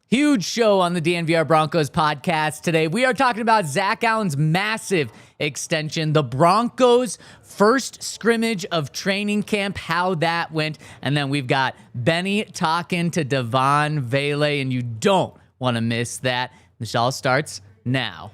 Huge show on the DNVR Broncos podcast today. We are talking about Zach Allen's massive extension, the Broncos' first scrimmage of training camp, how that went, and then we've got Benny talking to DeVaughn Vele, and you don't want to miss that. This all starts now.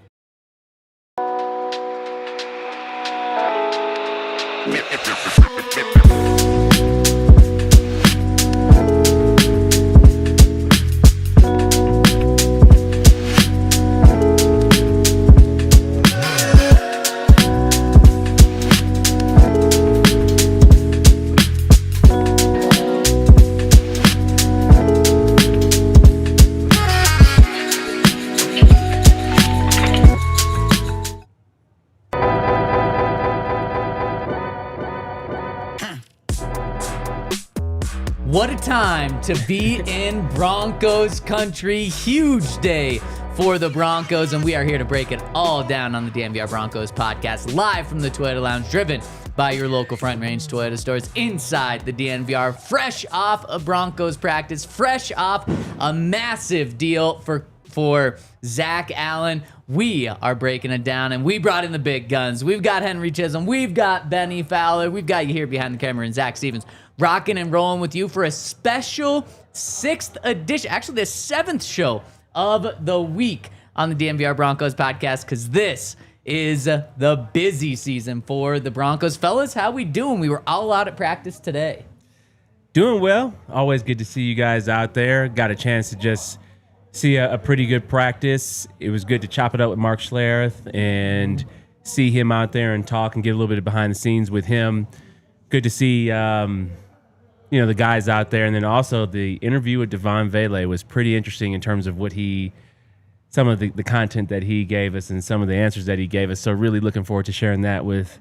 What a time to be in Broncos country. Huge day for the Broncos, and we are here to break it all down on the DNVR Broncos podcast, live from the Toyota Lounge, driven by your local Front Range Toyota stores inside the DNVR, fresh off a Broncos practice, fresh off a massive deal for Zach Allen. We are breaking it down, and we brought in the big guns. We've got Henry Chisholm. We've got Benny Fowler. We've got you here behind the camera, and Zach Stevens, rocking and rolling with you for a special 6th edition, actually the 7th show of the week on the DNVR Broncos podcast, because this is the busy season for the Broncos. Fellas, how we doing? We were all out at practice today. Doing well. Always good to see you guys out there. Got a chance to just see a pretty good practice. It was good to chop it up with Mark Schlereth and see him out there and talk and get a little bit of behind the scenes with him. Good to see the guys out there, and then also the interview with DeVaughn Vele was pretty interesting in terms of some of the content that he gave us and some of the answers that he gave us. So really looking forward to sharing that with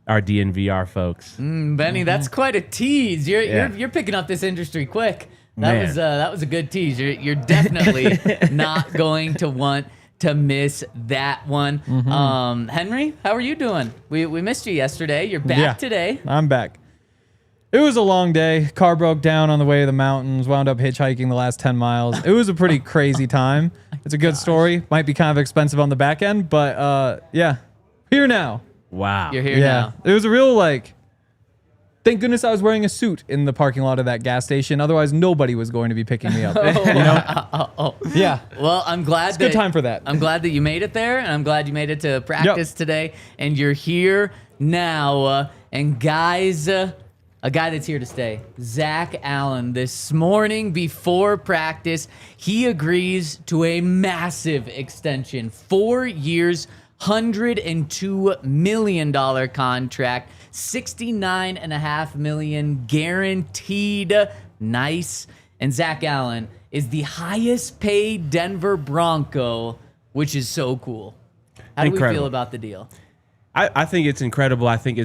our DNVR folks. Benny, that's quite a tease. You're picking up this industry quick. That was a good tease. You're definitely not going to want to miss that one. Henry, how are you doing? We missed you yesterday. You're back today. I'm back. It was a long day. Car broke down on the way to the mountains. Wound up hitchhiking the last 10 miles. It was a pretty crazy time. It's a good story. Might be kind of expensive on the back end, but here now. Wow. You're here now. It was a real thank goodness I was wearing a suit in the parking lot of that gas station. Otherwise, nobody was going to be picking me up. Yeah. Well, I'm glad it's a good time for that. I'm glad that you made it there, and I'm glad you made it to practice today, and you're here now. And guys, a guy that's here to stay, Zach Allen. This morning before practice, he agrees to a massive extension, 4 years, $102 million contract, $69.5 million guaranteed. Nice. And Zach Allen is the highest paid Denver Bronco, which is so cool. How do we feel about the deal? I think it's incredible. I think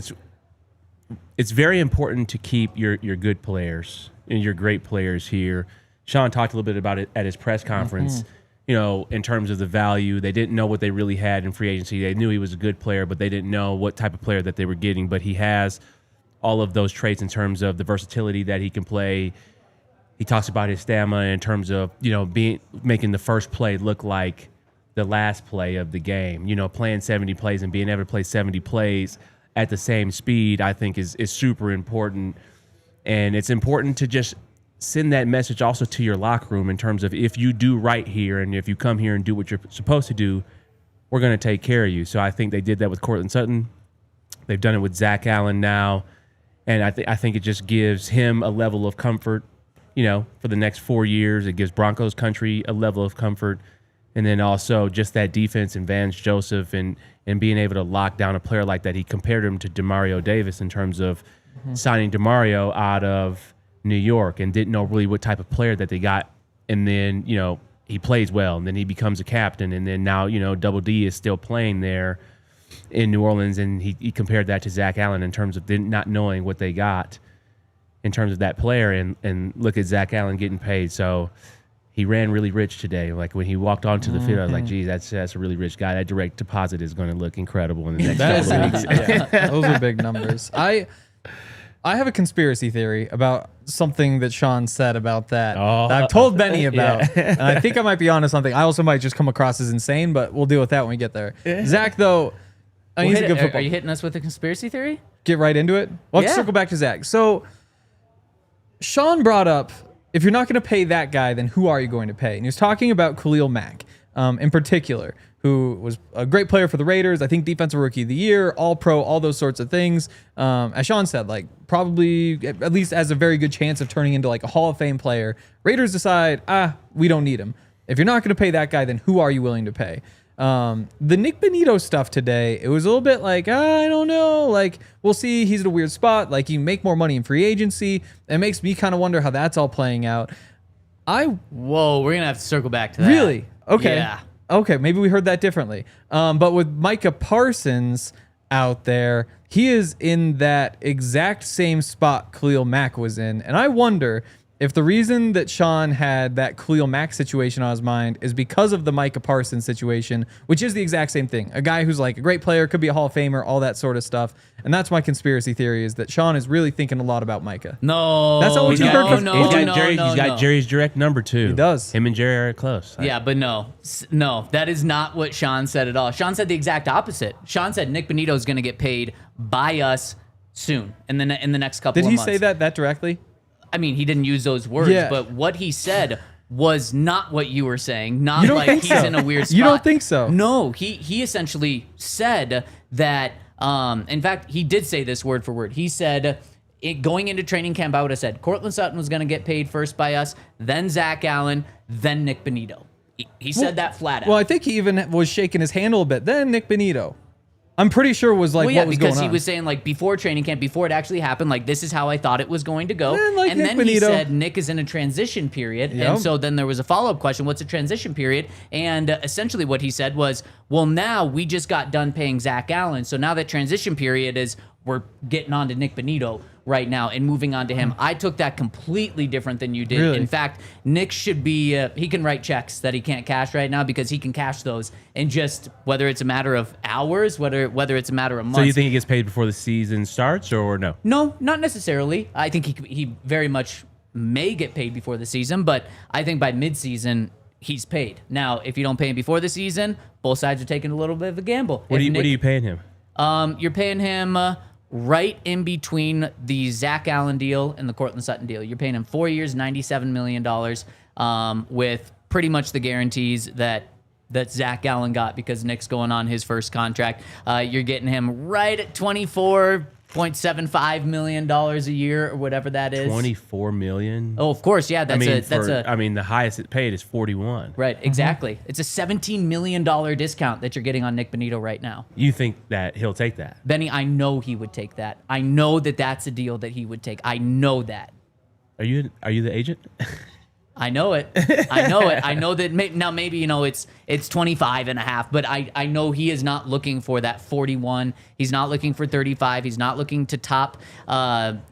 it's very important to keep your good players and your great players here. Sean talked a little bit about it at his press conference. In terms of the value, they didn't know what they really had in free agency. They knew he was a good player, but they didn't know what type of player that they were getting. But he has all of those traits in terms of the versatility that he can play. He talks about his stamina in terms of, making the first play look like the last play of the game. Playing 70 plays and being able to play 70 plays at the same speed, I think is super important. And it's important to just send that message also to your locker room in terms of, if you do right here and if you come here and do what you're supposed to do, we're going to take care of you. So I think they did that with Courtland Sutton. They've done it with Zach Allen now. And I think it just gives him a level of comfort, for the next 4 years. It gives Broncos country a level of comfort. And then also just that defense and Vance Joseph and being able to lock down a player like that. He compared him to Demario Davis in terms of signing Demario out of New York and didn't know really what type of player that they got. And then, he plays well, and then he becomes a captain. And then now, Double D is still playing there in New Orleans. And he compared that to Zach Allen in terms of not knowing what they got in terms of that player. And look at Zach Allen getting paid. So he ran really rich today. Like when he walked onto the field, I was like, geez, that's a really rich guy. That direct deposit is going to look incredible in the next couple of weeks. Those are big numbers. I have a conspiracy theory about something that Sean said about that I've told Benny about. And I think I might be onto something. I also might just come across as insane, but we'll deal with that when we get there. Zach, though, he's a good football. Are you hitting us with a conspiracy theory? Get right into it? Well, let's circle back to Zach. So Sean brought up, if you're not going to pay that guy, then who are you going to pay? And he was talking about Khalil Mack in particular, who was a great player for the Raiders. I think defensive rookie of the year, all pro, all those sorts of things. As Sean said, like probably at least has a very good chance of turning into like a Hall of Fame player. Raiders decide, we don't need him. If you're not going to pay that guy, then who are you willing to pay? The Nik Bonitto stuff today, it was a little bit like, I don't know. Like, we'll see. He's in a weird spot. Like, he can make more money in free agency. It makes me kind of wonder how that's all playing out. Whoa, we're going to have to circle back to that. Really? Okay. Yeah. Okay, maybe we heard that differently. But with Micah Parsons out there, he is in that exact same spot Khalil Mack was in. And I wonder if the reason that Sean had that Khalil Mack situation on his mind is because of the Micah Parsons situation, which is the exact same thing. A guy who's like a great player, could be a Hall of Famer, all that sort of stuff. And that's my conspiracy theory, is that Sean is really thinking a lot about Micah. No. That's not what you heard from He's got Jerry's direct number too. He does. Him and Jerry are close. Yeah, but no, that is not what Sean said at all. Sean said the exact opposite. Sean said Nik Bonitto is going to get paid by us soon, in the next couple of months. Did he say that directly? I mean, he didn't use those words, but what he said was not what you were saying. Not like he's in a weird spot. You don't think so? No, he essentially said that. In fact, he did say this word for word. He said, going into training camp, I would have said Courtland Sutton was going to get paid first by us, then Zach Allen, then Nik Bonitto. He said that flat out. Well, I think he even was shaking his hand a little bit. Then Nik Bonitto. I'm pretty sure was like what was going on. Because he was saying like before training camp, before it actually happened, like this is how I thought it was going to go. And then he said Nick is in a transition period. Yep. And so then there was a follow-up question, what's a transition period? And essentially what he said was, well, now we just got done paying Zach Allen. So now that transition period is, we're getting on to Nik Bonitto right now and moving on to him. I took that completely different than you did. Really? In fact, Nick should be, he can write checks that he can't cash right now because he can cash those in just, whether it's a matter of hours, whether it's a matter of months. So you think he gets paid before the season starts or no? No, not necessarily. I think he very much may get paid before the season, but I think by midseason, he's paid. Now, if you don't pay him before the season, both sides are taking a little bit of a gamble. What are you paying him? You're paying him right in between the Zach Allen deal and the Courtland Sutton deal. You're paying him 4 years, $97 million, with pretty much the guarantees that Zach Allen got because Nick's going on his first contract. You're getting him right at $24.75 million a year or whatever that is. $24 million? Oh, of course, yeah. I mean, the highest it paid is 41. Right, exactly. It's a $17 million discount that you're getting on Nik Bonitto right now. You think that he'll take that? Benny, I know he would take that. I know that that's a deal that he would take. I know that. Are you the agent? I know it. I know it. I know that now maybe, it's 25 and a half, but I know he is not looking for that 41. He's not looking for 35. He's not looking to top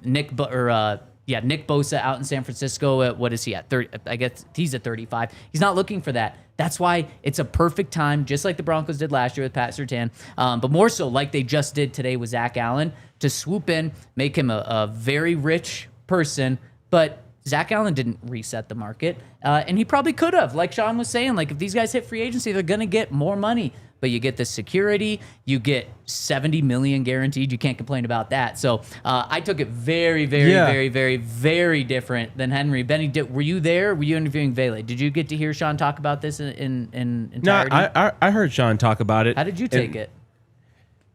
Nick Bosa out in San Francisco at, what is he at? 30, I guess he's at 35. He's not looking for that. That's why it's a perfect time, just like the Broncos did last year with Pat Surtain, but more so like they just did today with Zach Allen, to swoop in, make him a very rich person, but Zach Allen didn't reset the market, and he probably could have. Like Sean was saying, like if these guys hit free agency, they're going to get more money. But you get the security, you get $70 million guaranteed. You can't complain about that. So I took it very, very, very, very, very different than Henry. Benny, were you there? Were you interviewing Vele? Did you get to hear Sean talk about this in entirety? No, I heard Sean talk about it. How did you take it?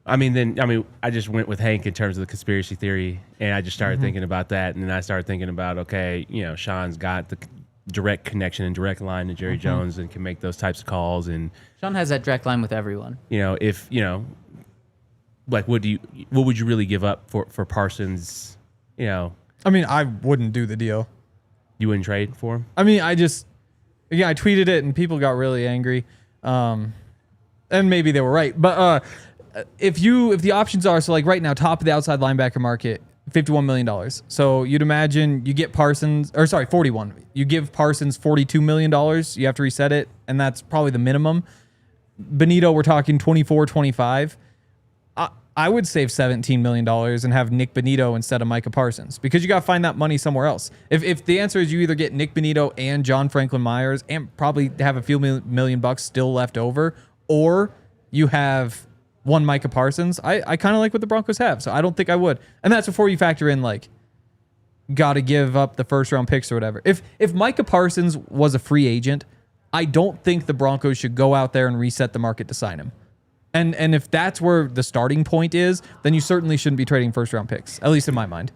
I just went with Hank in terms of the conspiracy theory, and I just started thinking about that, and then I started thinking about, okay, Sean's got the direct connection and direct line to Jerry Jones and can make those types of calls, and Sean has that direct line with everyone. If like what would you really give up for Parsons? I mean, I wouldn't do the deal. You wouldn't trade for him? I mean, I tweeted it and people got really angry, and maybe they were right, but if the options are, so like right now, top of the outside linebacker market, $51 million. So you'd imagine you get 41. You give Parsons $42 million. You have to reset it, and that's probably the minimum. Bonitto, we're talking 24, 25. I would save $17 million and have Nik Bonitto instead of Micah Parsons, because you got to find that money somewhere else. If the answer is you either get Nik Bonitto and John Franklin Myers and probably have a few million bucks still left over, or you have one Micah Parsons, I kind of like what the Broncos have. So I don't think I would. And that's before you factor in, like, got to give up the first round picks or whatever. If Micah Parsons was a free agent, I don't think the Broncos should go out there and reset the market to sign him. And if that's where the starting point is, then you certainly shouldn't be trading first round picks, at least in my mind.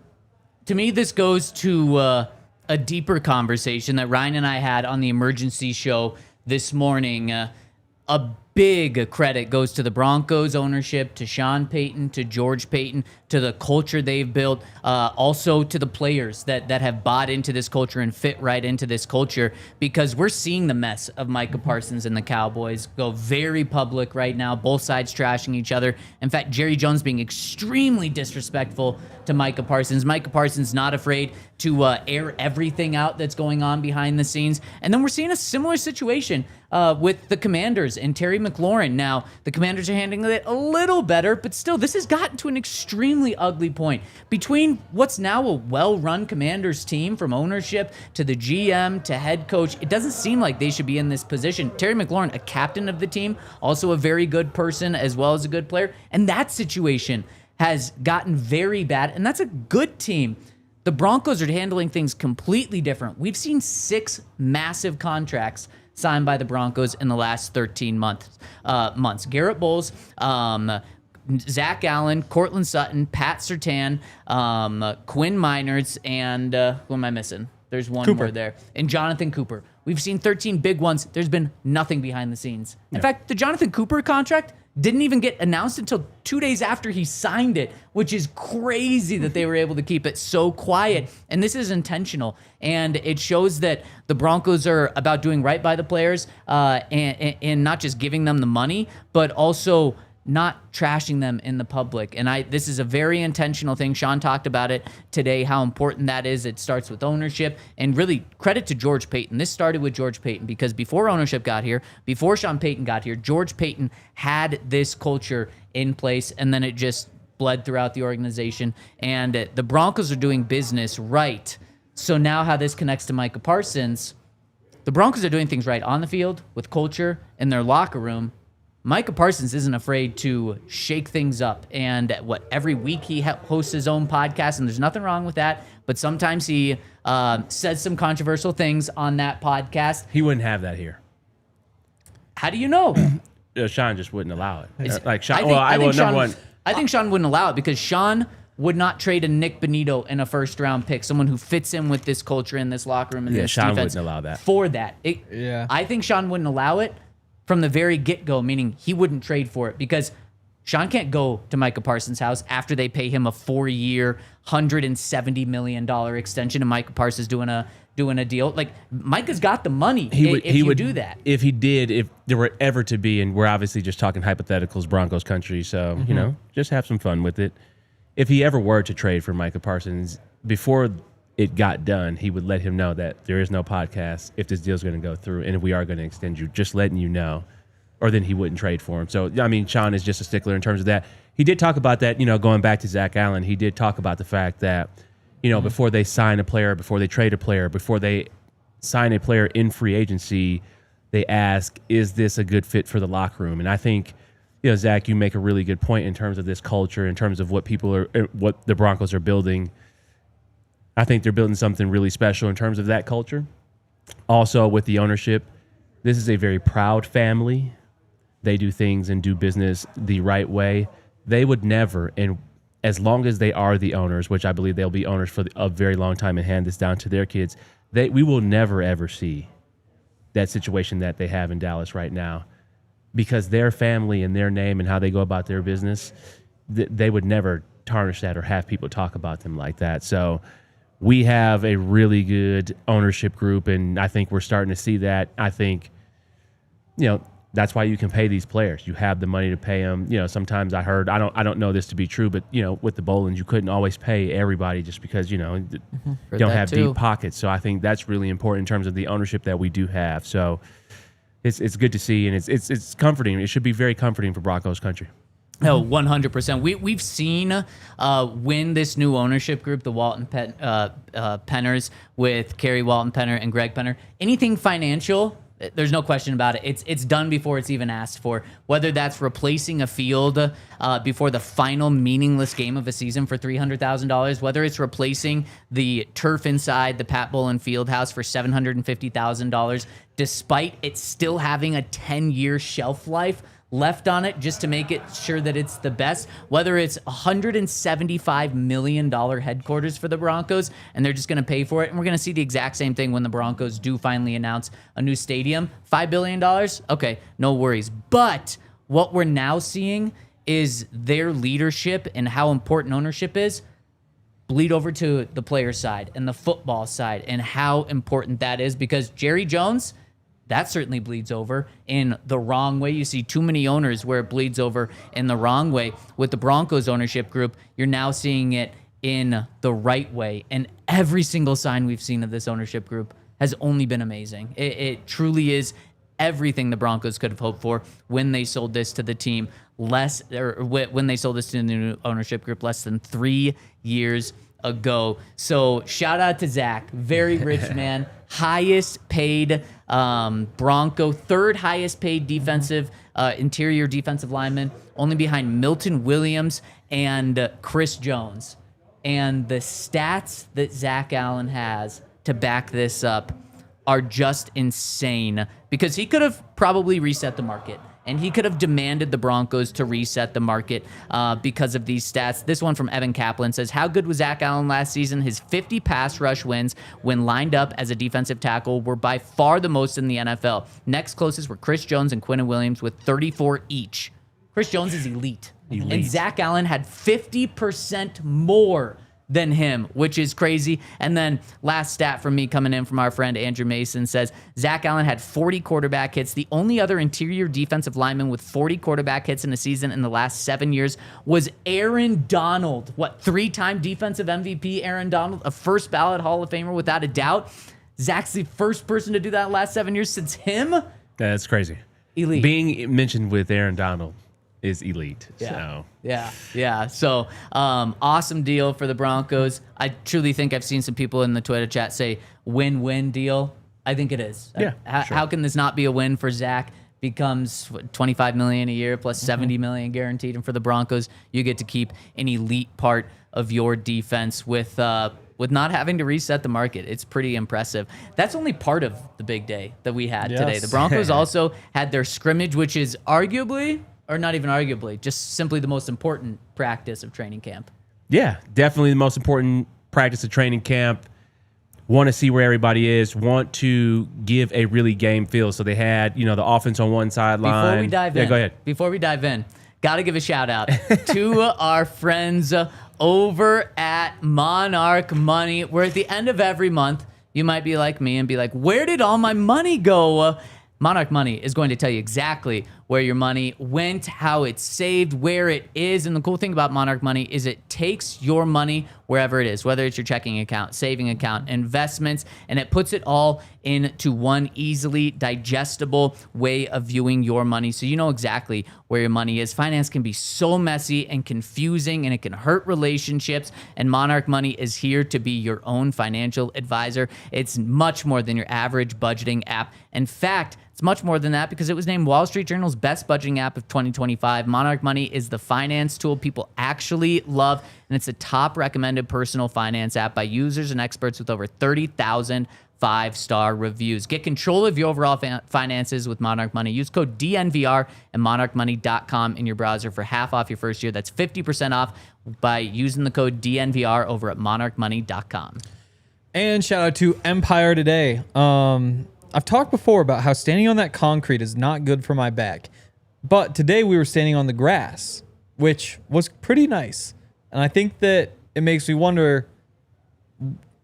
To me, this goes to a deeper conversation that Ryan and I had on the emergency show this morning. A big credit goes to the Broncos ownership, to Sean Payton, to George Payton, to the culture they've built, also to the players that have bought into this culture and fit right into this culture, because we're seeing the mess of Micah Parsons and the Cowboys go very public right now, both sides trashing each other. In fact, Jerry Jones being extremely disrespectful to Micah Parsons. Micah Parsons not afraid to air everything out that's going on behind the scenes. And then we're seeing a similar situation with the Commanders and Terry McLaurin. Now, the Commanders are handling it a little better, but still, this has gotten to an extremely ugly point. Between what's now a well-run Commanders team, from ownership to the GM to head coach, it doesn't seem like they should be in this position. Terry McLaurin, a captain of the team, also a very good person as well as a good player, and that situation has gotten very bad, and that's a good team. The Broncos are handling things completely different. We've seen 6 massive contracts signed by the Broncos in the last 13 months. Garrett Bowles, Zach Allen, Courtland Sutton, Pat Surtain, Quinn Miners, and who am I missing? There's one more there. And Jonathan Cooper. We've seen 13 big ones. There's been nothing behind the scenes. In fact, the Jonathan Cooper contract didn't even get announced until 2 days after he signed it, which is crazy that they were able to keep it so quiet. And this is intentional. And it shows that the Broncos are about doing right by the players and not just giving them the money, but also not trashing them in the public. And this is a very intentional thing. Sean talked about it today, how important that is. It starts with ownership, and really credit to George Payton. This started with George Payton, because before ownership got here, before Sean Payton got here, George Payton had this culture in place, and then it just bled throughout the organization. And the Broncos are doing business right. So now how this connects to Micah Parsons, the Broncos are doing things right on the field with culture in their locker room. Micah Parsons isn't afraid to shake things up. And every week he hosts his own podcast, and there's nothing wrong with that. But sometimes he says some controversial things on that podcast. He wouldn't have that here. How do you know? Sean just wouldn't allow it. I think Sean wouldn't allow it, because Sean would not trade a Nik Bonitto in a first-round pick, someone who fits in with this culture in this locker room and this Sean defense. Wouldn't allow that. For that. I think Sean wouldn't allow it from the very get-go, meaning he wouldn't trade for it, because Sean can't go to Micah Parsons' house after they pay him a 4-year, $170 million extension, and Micah Parsons doing a deal. Like, Micah's got the money if you do that. If he did, if there were ever to be, and we're obviously just talking hypotheticals, Broncos country, so, just have some fun with it. If he ever were to trade for Micah Parsons, before it got done, he would let him know that there is no podcast if this deal's going to go through, and if we are going to extend you, just letting you know, or then he wouldn't trade for him. So, I mean, Sean is just a stickler in terms of that. He did talk about that, going back to Zach Allen, he did talk about the fact that, before they sign a player, before they trade a player, before they sign a player in free agency, they ask, is this a good fit for the locker room? And I think, Zach, you make a really good point in terms of this culture, in terms of what the Broncos are building. I think they're building something really special in terms of that culture. Also, with the ownership, this is a very proud family. They do things and do business the right way. They would never, and as long as they are the owners, which I believe they'll be owners for a very long time and hand this down to their kids, we will never, ever see that situation that they have in Dallas right now, because their family and their name and how they go about their business, they would never tarnish that or have people talk about them like that. So we have a really good ownership group, and I think we're starting to see that. I think, that's why you can pay these players. You have the money to pay them. Sometimes I heard, I don't know this to be true, but with the Bolins, you couldn't always pay everybody just because you don't have deep pockets. So I think that's really important in terms of the ownership that we do have. So it's good to see, and it's comforting. It should be very comforting for Broncos country. Oh, 100%. We've seen when this new ownership group, the Walton Penners, with Kerry Walton Penner and Greg Penner, anything financial, there's no question about it. It's done before it's even asked for. Whether that's replacing a field before the final meaningless game of a season for $300,000, whether it's replacing the turf inside the Pat Bowlen Fieldhouse for $750,000, despite it still having a 10-year shelf life left on it just to make it sure that it's the best, whether it's $175 million headquarters for the Broncos and they're just going to pay for it. And we're going to see the exact same thing when the Broncos do finally announce a new stadium. $5 billion? Okay, no worries. But what we're now seeing is their leadership and how important ownership is bleed over to the player side and the football side and how important that is, because Jerry Jones, that certainly bleeds over in the wrong way. You see too many owners where it bleeds over in the wrong way. With the Broncos ownership group, you're now seeing it in the right way. And every single sign we've seen of this ownership group has only been amazing. It truly is everything the Broncos could have hoped for when they sold this to the team when they sold this to the new ownership group less than 3 years ago. So shout out to Zach, very rich man, highest paid Bronco, third highest paid defensive interior defensive lineman, only behind Milton Williams and Chris Jones. And the stats that Zach Allen has to back this up are just insane, because he could have probably reset the market. And he could have demanded the Broncos to reset the market because of these stats. This one from Evan Kaplan says, how good was Zach Allen last season? His 50 pass rush wins when lined up as a defensive tackle were by far the most in the NFL. Next closest were Chris Jones and Quinnen Williams with 34 each. Chris Jones is elite. And Zach Allen had 50% more than him, which is crazy. And then last stat from me coming in from our friend Andrew Mason says, Zach Allen had 40 quarterback hits. The only other interior defensive lineman with 40 quarterback hits in a season in the last 7 years was Aaron Donald. What, 3-time defensive MVP Aaron Donald, a first ballot Hall of Famer without a doubt. Zach's the first person to do that in the last 7 years since him. That's crazy. Elite. Being mentioned with Aaron Donald is elite. Yeah. So awesome deal for the Broncos. I truly think I've seen some people in the Twitter chat say win-win deal. I think it is. Yeah. How can this not be a win for Zach? Becomes $25 million a year plus $70 million guaranteed, and for the Broncos, you get to keep an elite part of your defense with not having to reset the market. It's pretty impressive. That's only part of the big day that we had today. The Broncos also had their scrimmage, which is arguably, or not even arguably, just simply the most important practice of training camp. Yeah, definitely the most important practice of training camp. Want to see where everybody is, want to give a really game feel. So they had, the offense on one sideline. Before we dive in, got to give a shout out to our friends over at Monarch Money. We're at the end of every month. You might be like me and be like, where did all my money go? Monarch Money is going to tell you exactly where your money went, how it's saved, where it is. And the cool thing about Monarch Money is it takes your money wherever it is, whether it's your checking account, saving account, investments, and it puts it all into one easily digestible way of viewing your money, so you know exactly where your money is. Finance can be so messy and confusing, and it can hurt relationships, and Monarch Money is here to be your own financial advisor. It's much more than your average budgeting app. In fact, it's much more than that, because it was named Wall Street Journal's best budgeting app of 2025. Monarch Money is the finance tool people actually love, and it's a top recommended personal finance app by users and experts with over 30,000 5-star reviews. Get control of your overall finances with Monarch Money. Use code DNVR and monarchmoney.com in your browser for half off your first year. That's 50% off by using the code DNVR over at monarchmoney.com. And shout out to Empire Today. I've talked before about how standing on that concrete is not good for my back. But today we were standing on the grass, which was pretty nice. And I think that it makes me wonder,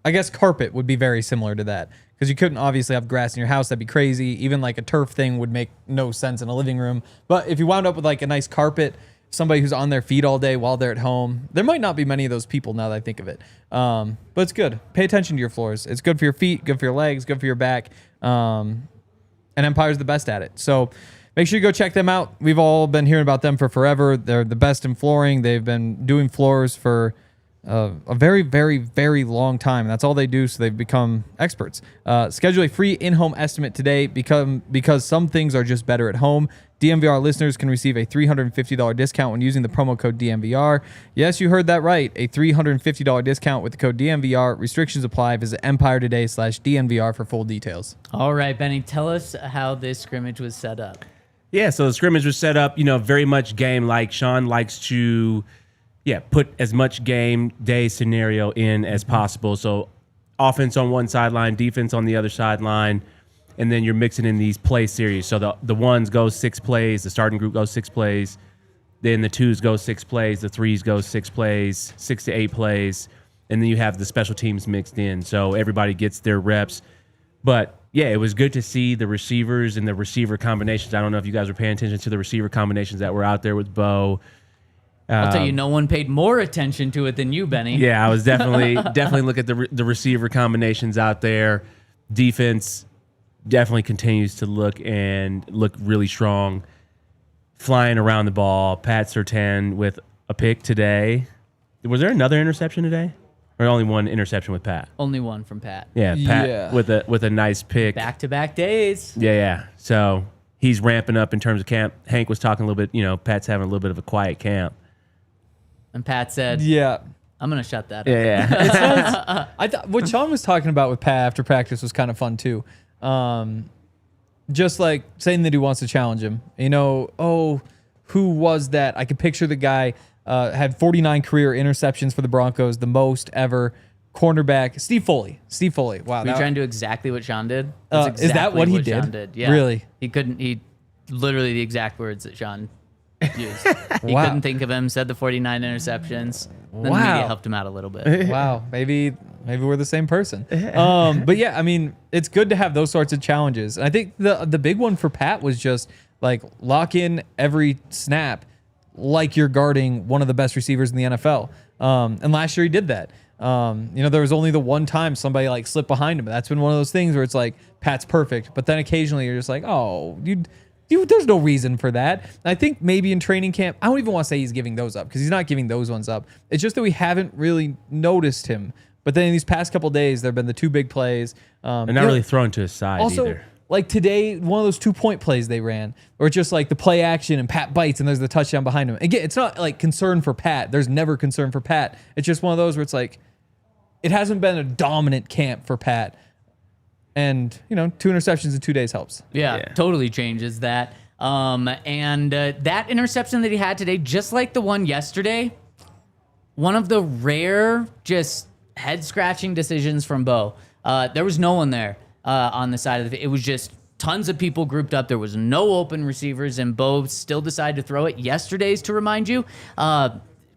I guess carpet would be very similar to that, because you couldn't obviously have grass in your house. That'd be crazy. Even like a turf thing would make no sense in a living room. But if you wound up with like a nice carpet, somebody who's on their feet all day while they're at home, there might not be many of those people now that I think of it. But it's good. Pay attention to your floors. It's good for your feet, good for your legs, good for your back. And Empire's the best at it. So make sure you go check them out. We've all been hearing about them for forever. They're the best in flooring. They've been doing floors for a very, very, very long time. And that's all they do, so they've become experts. Schedule a free in-home estimate today because some things are just better at home. DNVR listeners can receive a $350 discount when using the promo code DNVR. Yes, you heard that right. A $350 discount with the code DNVR. Restrictions apply. Visit EmpireToday/DNVR for full details. All right, Benny, tell us how this scrimmage was set up. Yeah, so the scrimmage was set up, very much game-like. Sean likes to, put as much game day scenario in as possible. So offense on one sideline, defense on the other sideline, and then you're mixing in these play series. So the ones go 6 plays, the starting group goes 6 plays, then the twos go 6 plays, the threes go 6 plays, 6 to 8 plays, and then you have the special teams mixed in. So everybody gets their reps. But yeah, it was good to see the receivers and the receiver combinations. I don't know if you guys were paying attention to the receiver combinations that were out there with Bo. I'll tell you, no one paid more attention to it than you, Benny. Yeah, I was definitely look at the receiver combinations out there. Defense definitely continues to look really strong, flying around the ball. Pat Surtain with a pick today. Was there another interception today, or only one interception with Pat? Only one from Pat. Yeah, Pat with a nice pick. Back-to-back days. Yeah. So he's ramping up in terms of camp. Hank was talking a little bit. Pat's having a little bit of a quiet camp. And Pat said, Yeah. I'm going to shut that up. Yeah. I thought what Sean was talking about with Pat after practice was kind of fun too. Just like saying that he wants to challenge him. Who was that? I could picture the guy had 49 career interceptions for the Broncos, the most ever. Cornerback Steve Foley. Wow. Were you trying to do exactly what Sean did? Is that what he did? Sean did. Yeah. Really? He literally the exact words that Sean used. He couldn't think of him, said the 49 interceptions. Then the media helped him out a little bit. Wow. Maybe we're the same person. But yeah, I mean, it's good to have those sorts of challenges. And I think the big one for Pat was just like lock in every snap like you're guarding one of the best receivers in the NFL. And last year he did that. There was only the one time somebody like slipped behind him. That's been one of those things where it's like Pat's perfect, but then occasionally you're just like, oh, there's no reason for that. And I think maybe in training camp, I don't even want to say he's giving those up because he's not giving those ones up. It's just that we haven't really noticed him. But then in these past couple of days, there have been the 2 big plays. And not really thrown to his side either. Like today, one of those 2-point plays they ran, or just like the play action and Pat bites and there's the touchdown behind him. Again, it's not like concern for Pat. There's never concern for Pat. It's just one of those where it's like, it hasn't been a dominant camp for Pat. And, 2 interceptions in 2 days helps. Yeah, totally changes that. And that interception that he had today, just like the one yesterday, one of the rare just head-scratching decisions from Bo. There was no one there on the side of the field. It was just tons of people grouped up. There was no open receivers, and Bo still decided to throw it. Yesterday's, to remind you,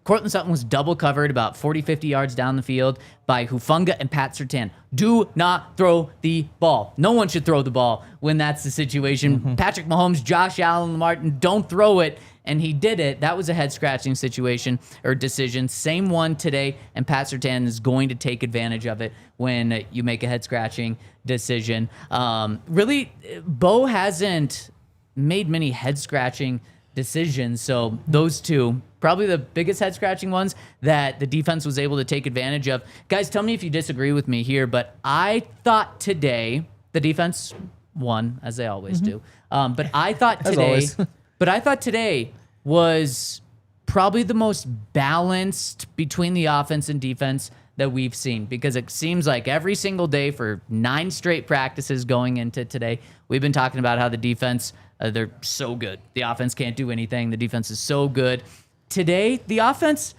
Courtland Sutton was double covered about 40, 50 yards down the field by Hufanga and Pat Surtain. Do not throw the ball. No one should throw the ball when that's the situation. Patrick Mahomes, Josh Allen, Martin, don't throw it. And he did it. That was a head-scratching situation or decision. Same one today, and Pat Surtain is going to take advantage of it when you make a head-scratching decision. Really, Bo hasn't made many head-scratching decisions, so those 2, probably the biggest head-scratching ones that the defense was able to take advantage of. Guys, tell me if you disagree with me here, but I thought today the defense won, as they always do. But I thought today was probably the most balanced between the offense and defense that we've seen, because it seems like every single day for 9 straight practices going into today, we've been talking about how the defense, they're so good. The offense can't do anything. The defense is so good. Today, the offense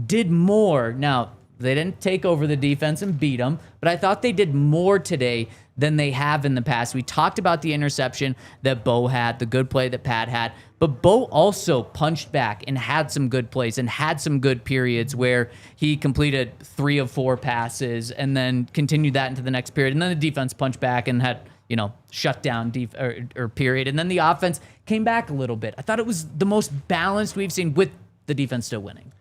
did more. Now, they didn't take over the defense and beat them, but I thought they did more today than they have in the past. We talked about the interception that Bo had, the good play that Pat had, but Bo also punched back and had some good plays and had some good periods where he completed 3 of 4 passes and then continued that into the next period. And then the defense punched back and had, shut down or period. And then the offense came back a little bit. I thought it was the most balanced we've seen with the defense still winning.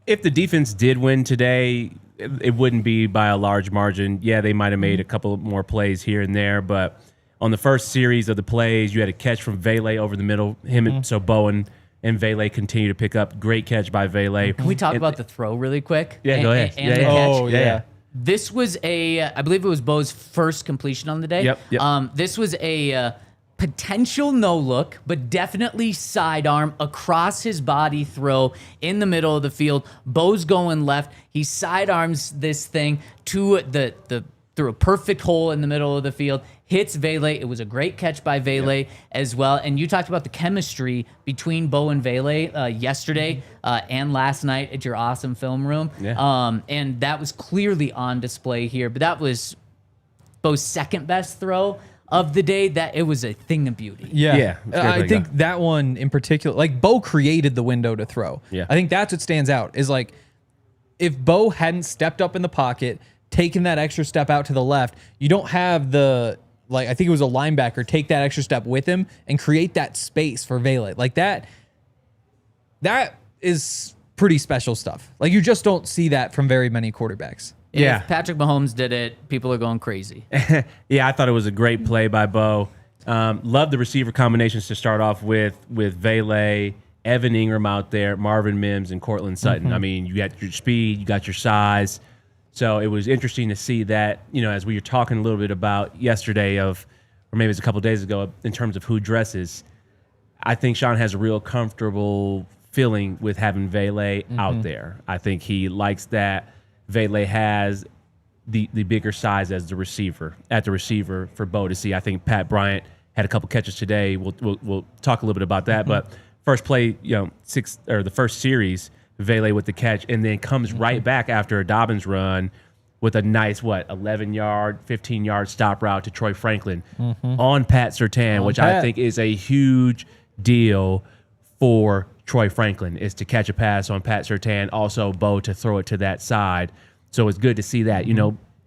If the defense did win today, it wouldn't be by a large margin. Yeah, they might have made a couple more plays here and there, but on the first series of the plays, you had a catch from Vele over the middle. So Bowen and Vele continue to pick up. Great catch by Vele. Can we talk about the throw really quick? Yeah, go ahead. And the catch? Oh, yeah. This was I believe it was Bo's first completion on the day. Yep. This was a potential no look, but definitely sidearm across his body throw in the middle of the field. Bo's going left. He sidearms this thing to through a perfect hole in the middle of the field. Hits Vele. It was a great catch by Vele as well. And you talked about the chemistry between Bo and Vele yesterday and last night at your awesome film room. Yeah. And that was clearly on display here. But that was Bo's second best throw of the day. That it was a thing of beauty. Yeah. It's a great I play, think that one in particular, like Bo created the window to throw. Yeah. I think that's what stands out is like if Bo hadn't stepped up in the pocket, taken that extra step out to the left, you don't have I think it was a linebacker take that extra step with him and create that space for Vele. Like that is pretty special stuff. Like you just don't see that from very many quarterbacks. Yeah. If Patrick Mahomes did it, people are going crazy. Yeah, I thought it was a great play by Bo. Love the receiver combinations to start off with Vele, Evan Ingram out there, Marvin Mims, and Courtland Sutton. I mean, you got your speed, you got your size. So it was interesting to see that, as we were talking a little bit about yesterday or maybe it was a couple of days ago in terms of who dresses, I think Sean has a real comfortable feeling with having Vele out there. I think he likes that Vele has the bigger size as the receiver for Bo to see. I think Pat Bryant had a couple catches today. We'll talk a little bit about that. But first play, the first series, Vele with the catch, and then comes right back after a Dobbins run with a nice 11-yard, 15-yard stop route to Troy Franklin on Pat Surtain, which I think is a huge deal for Troy Franklin, is to catch a pass on Pat Surtain, also Bo to throw it to that side. So it's good to see that.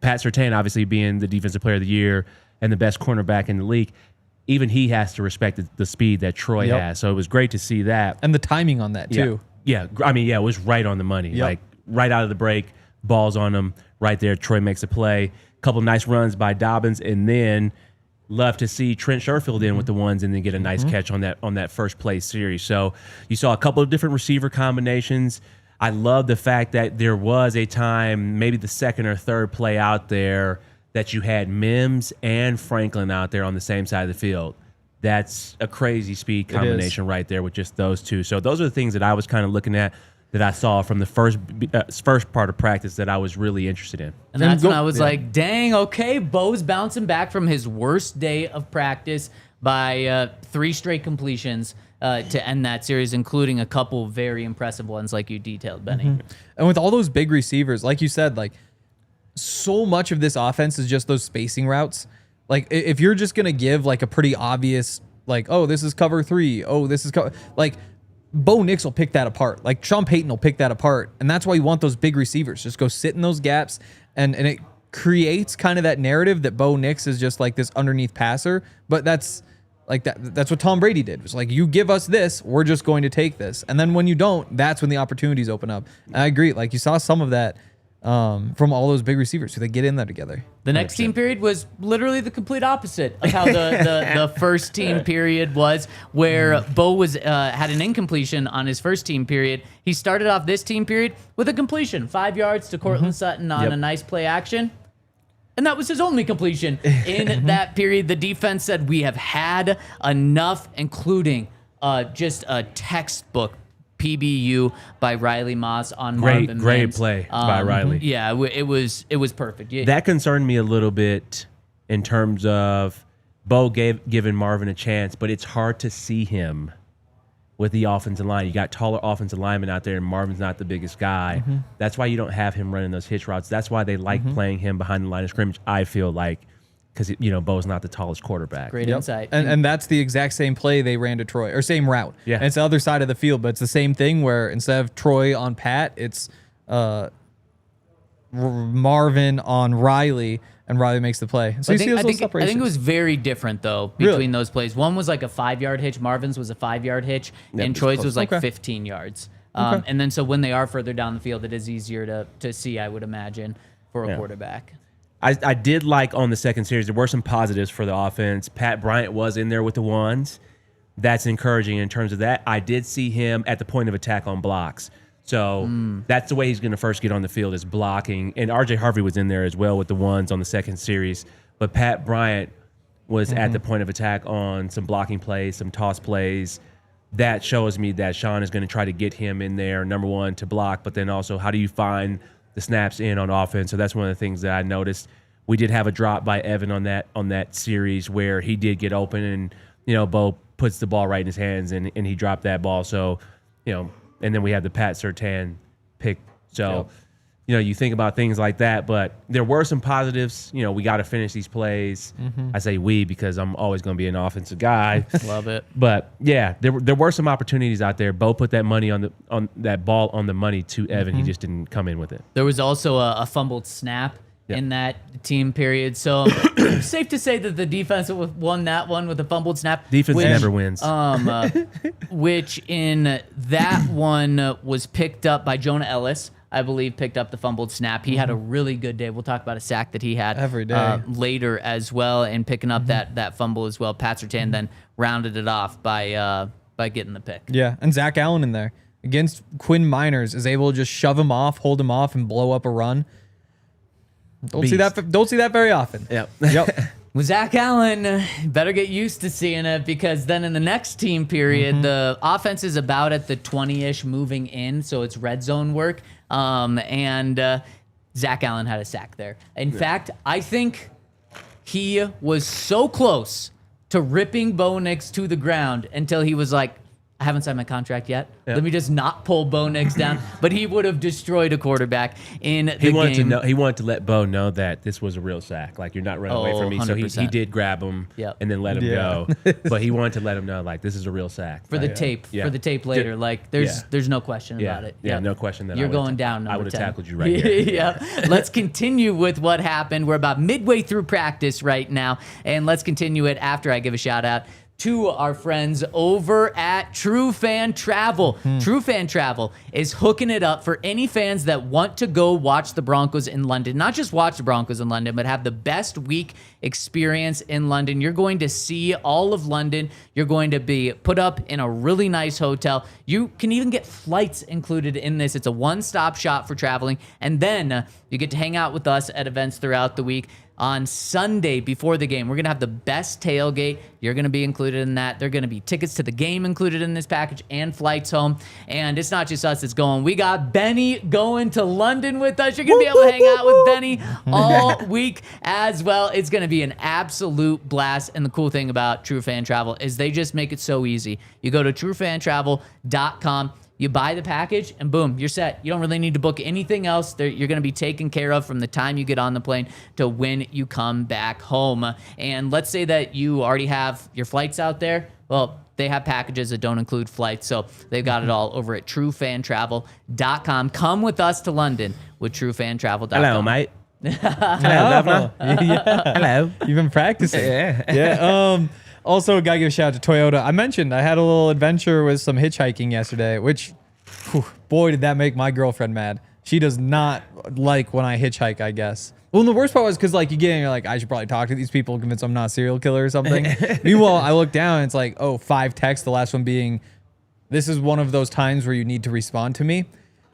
Pat Surtain obviously being the defensive player of the year and the best cornerback in the league, even he has to respect the speed that Troy has. So it was great to see that. And the timing on that too. Yeah, I mean, it was right on the money. Yep. Like right out of the break, balls on him right there. Troy makes a play. Couple nice runs by Dobbins, and then love to see Trent Sherfield in with the ones and then get a nice catch on that first play series. So you saw a couple of different receiver combinations. I love the fact that there was a time, maybe the second or third play out there, that you had Mims and Franklin out there on the same side of the field. That's a crazy speed combination right there with just those two. So those are the things that I was kind of looking at that I saw from the first part of practice that I was really interested in. And that's when I was like, dang, okay, Bo's bouncing back from his worst day of practice by 3 straight completions to end that series, including a couple very impressive ones like you detailed, Benny. And with all those big receivers, like you said, like so much of this offense is just those spacing routes. Like if you're just going to give like a pretty obvious, like, oh, this is cover 3. Oh, this is like Bo Nix will pick that apart. Like Sean Payton will pick that apart. And that's why you want those big receivers. Just go sit in those gaps. And it creates kind of that narrative that Bo Nix is just like this underneath passer. But that's like that's what Tom Brady did. It was like, you give us this, we're just going to take this. And then when you don't, that's when the opportunities open up. And I agree. Like you saw some of that from all those big receivers. So they get in there together. The next team period was literally the complete opposite of how the first team period was, where Bo was had an incompletion on his first team period. He started off this team period with a completion, 5 yards to Courtland Sutton on a nice play action. And that was his only completion in that period. The defense said, we have had enough, including just a textbook PBU by Riley Moss on Marvin Mims. Great play by Riley. Yeah, it was perfect. Yeah. That concerned me a little bit in terms of Bo giving Marvin a chance, but it's hard to see him with the offensive line. You got taller offensive linemen out there, and Marvin's not the biggest guy. That's why you don't have him running those hitch routes. That's why they like playing him behind the line of scrimmage, I feel like, because Bo's not the tallest quarterback. Great insight. And that's the exact same play they ran to Troy, or same route. Yeah. And it's the other side of the field, but it's the same thing where instead of Troy on Pat, it's Marvin on Riley, and Riley makes the play. So I you think, see those I, little think, I separations. think it was very different, though, between those plays. One was like a 5-yard hitch. Marvin's was a 5-yard hitch, and Troy's was like 15 yards. And then so when they are further down the field, it is easier to see, I would imagine, for a quarterback. I did like on the second series, there were some positives for the offense. Pat Bryant was in there with the ones. That's encouraging in terms of that. I did see him at the point of attack on blocks. So that's the way he's going to first get on the field, is blocking. And R.J. Harvey was in there as well with the ones on the second series. But Pat Bryant was at the point of attack on some blocking plays, some toss plays. That shows me that Sean is going to try to get him in there, number one, to block, but then also how do you find the snaps in on offense? So that's one of the things that I noticed. We did have a drop by Evan on that series where he did get open, and Bo puts the ball right in his hands, and he dropped that ball. So, and then we have the Pat Surtain pick. So, you think about things like that, but there were some positives. We got to finish these plays. I say we because I'm always going to be an offensive guy. Love it. But yeah, there were some opportunities out there. Bo put that money on that ball on the money to Evan. He just didn't come in with it. There was also a fumbled snap in that team period. So safe to say that the defense won that one with a fumbled snap. Defense never wins. Which in that one was picked up by Jonah Ellis. I believe picked up the fumbled snap. He had a really good day. We'll talk about a sack that he had every day later as well, and picking up that fumble as well. Pat Surtain then rounded it off by getting the pick. Yeah, and Zach Allen in there against Quinn Miners is able to just shove him off, hold him off, and blow up a run. Don't see that very often. Yep. With Zach Allen, better get used to seeing it, because then in the next team period, the offense is about at the 20-ish moving in, so it's red zone work. And Zach Allen had a sack there. In fact, I think he was so close to ripping Bo Nix to the ground until he was like, I haven't signed my contract yet. Yep. Let me just not pull Bo Nix down. But he would have destroyed a quarterback in the game. He wanted to let Bo know that this was a real sack. Like, you're not running away from me. 100%. So he did grab him and then let him go. But he wanted to let him know, like, this is a real sack. For the tape. For the tape later. Like, there's no question about it. Yeah, no question that you're going down. I would have 10. tackled you right here. Let's continue with what happened. We're about midway through practice right now. And let's continue it after I give a shout out to our friends over at True Fan Travel. True Fan Travel is hooking it up for any fans that want to go watch the Broncos in London. Not just watch the Broncos in London, but have the best week experience in London. You're going to see all of London. You're going to be put up in a really nice hotel. You can even get flights included in this. It's a one-stop shop for traveling. And then you get to hang out with us at events throughout the week. On Sunday before the game, we're going to have the best tailgate. You're going to be included in that. There are going to be tickets to the game included in this package and flights home. And it's not just us that's going. We got Benny going to London with us. You're going to be able to hang out with Benny all week as well. It's going to be an absolute blast. And the cool thing about True Fan Travel is they just make it so easy. You go to truefantravel.com. You buy the package, and boom, you're set. You don't really need to book anything else. You're going to be taken care of from the time you get on the plane to when you come back home. And let's say that you already have your flights out there. Well, they have packages that don't include flights, so they've got it all over at truefantravel.com. Come with us to London with truefantravel.com. Hello, mate. Hello, Governor. Hello. You've been practicing. Yeah. Also, gotta give a shout out to Toyota. I mentioned I had a little adventure with some hitchhiking yesterday, which, boy, did that make my girlfriend mad. She does not like when I hitchhike, I guess. Well, and the worst part was because, like, you get in, you're like, I should probably talk to these people, convince I'm not a serial killer or something. Meanwhile, I look down, and it's like, 5 texts, the last one being, this is one of those times where you need to respond to me.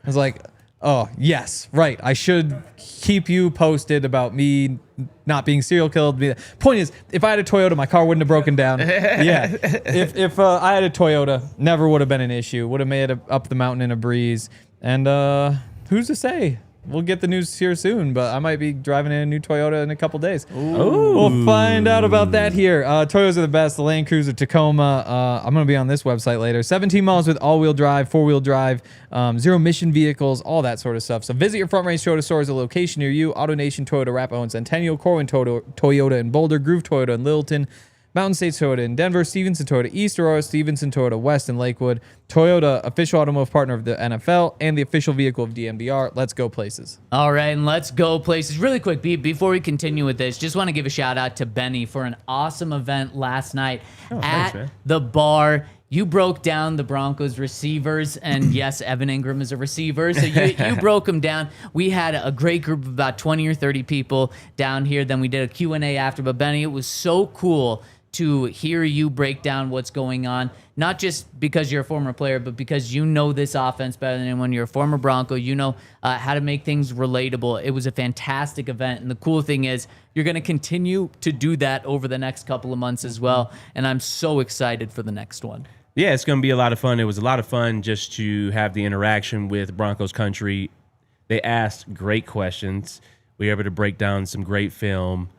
I was like, oh, yes, right. I should keep you posted about me not being serial killed. Point is, if I had a Toyota, my car wouldn't have broken down. Yeah. If I had a Toyota, never would have been an issue. Would have made it up the mountain in a breeze. And who's to say? We'll get the news here soon, but I might be driving in a new Toyota in a couple days. Ooh. We'll find out about that here. Toyotas are the best. The Land Cruiser Tacoma. I'm going to be on this website later. 17 miles with all-wheel drive, 4-wheel drive, zero-emission vehicles, all that sort of stuff. So visit your Front Range Toyota stores, a location near you. AutoNation Toyota, Arapahoe and Centennial, Corwin Toyota in Boulder, Groove Toyota in Littleton, Mountain States Toyota in Denver, Stevenson Toyota East, Aurora, Stevenson Toyota West in Lakewood. Toyota, official automotive partner of the NFL and the official vehicle of DNVR. Let's go places. All right, and let's go places. Really quick, before we continue with this, just want to give a shout out to Benny for an awesome event last night at the bar you broke down the Broncos receivers, and yes, Evan Ingram is a receiver, so you broke them down. We had a great group of about 20 or 30 people down here. Then we did a Q&A after. But Benny, it was so cool to hear you break down what's going on, not just because you're a former player, but because you know this offense better than anyone. You're a former Bronco. You know how to make things relatable. It was a fantastic event, and the cool thing is you're going to continue to do that over the next couple of months as well, and I'm so excited for the next one. Yeah, it's going to be a lot of fun. It was a lot of fun just to have the interaction with Broncos Country. They asked great questions. We were able to break down some great film.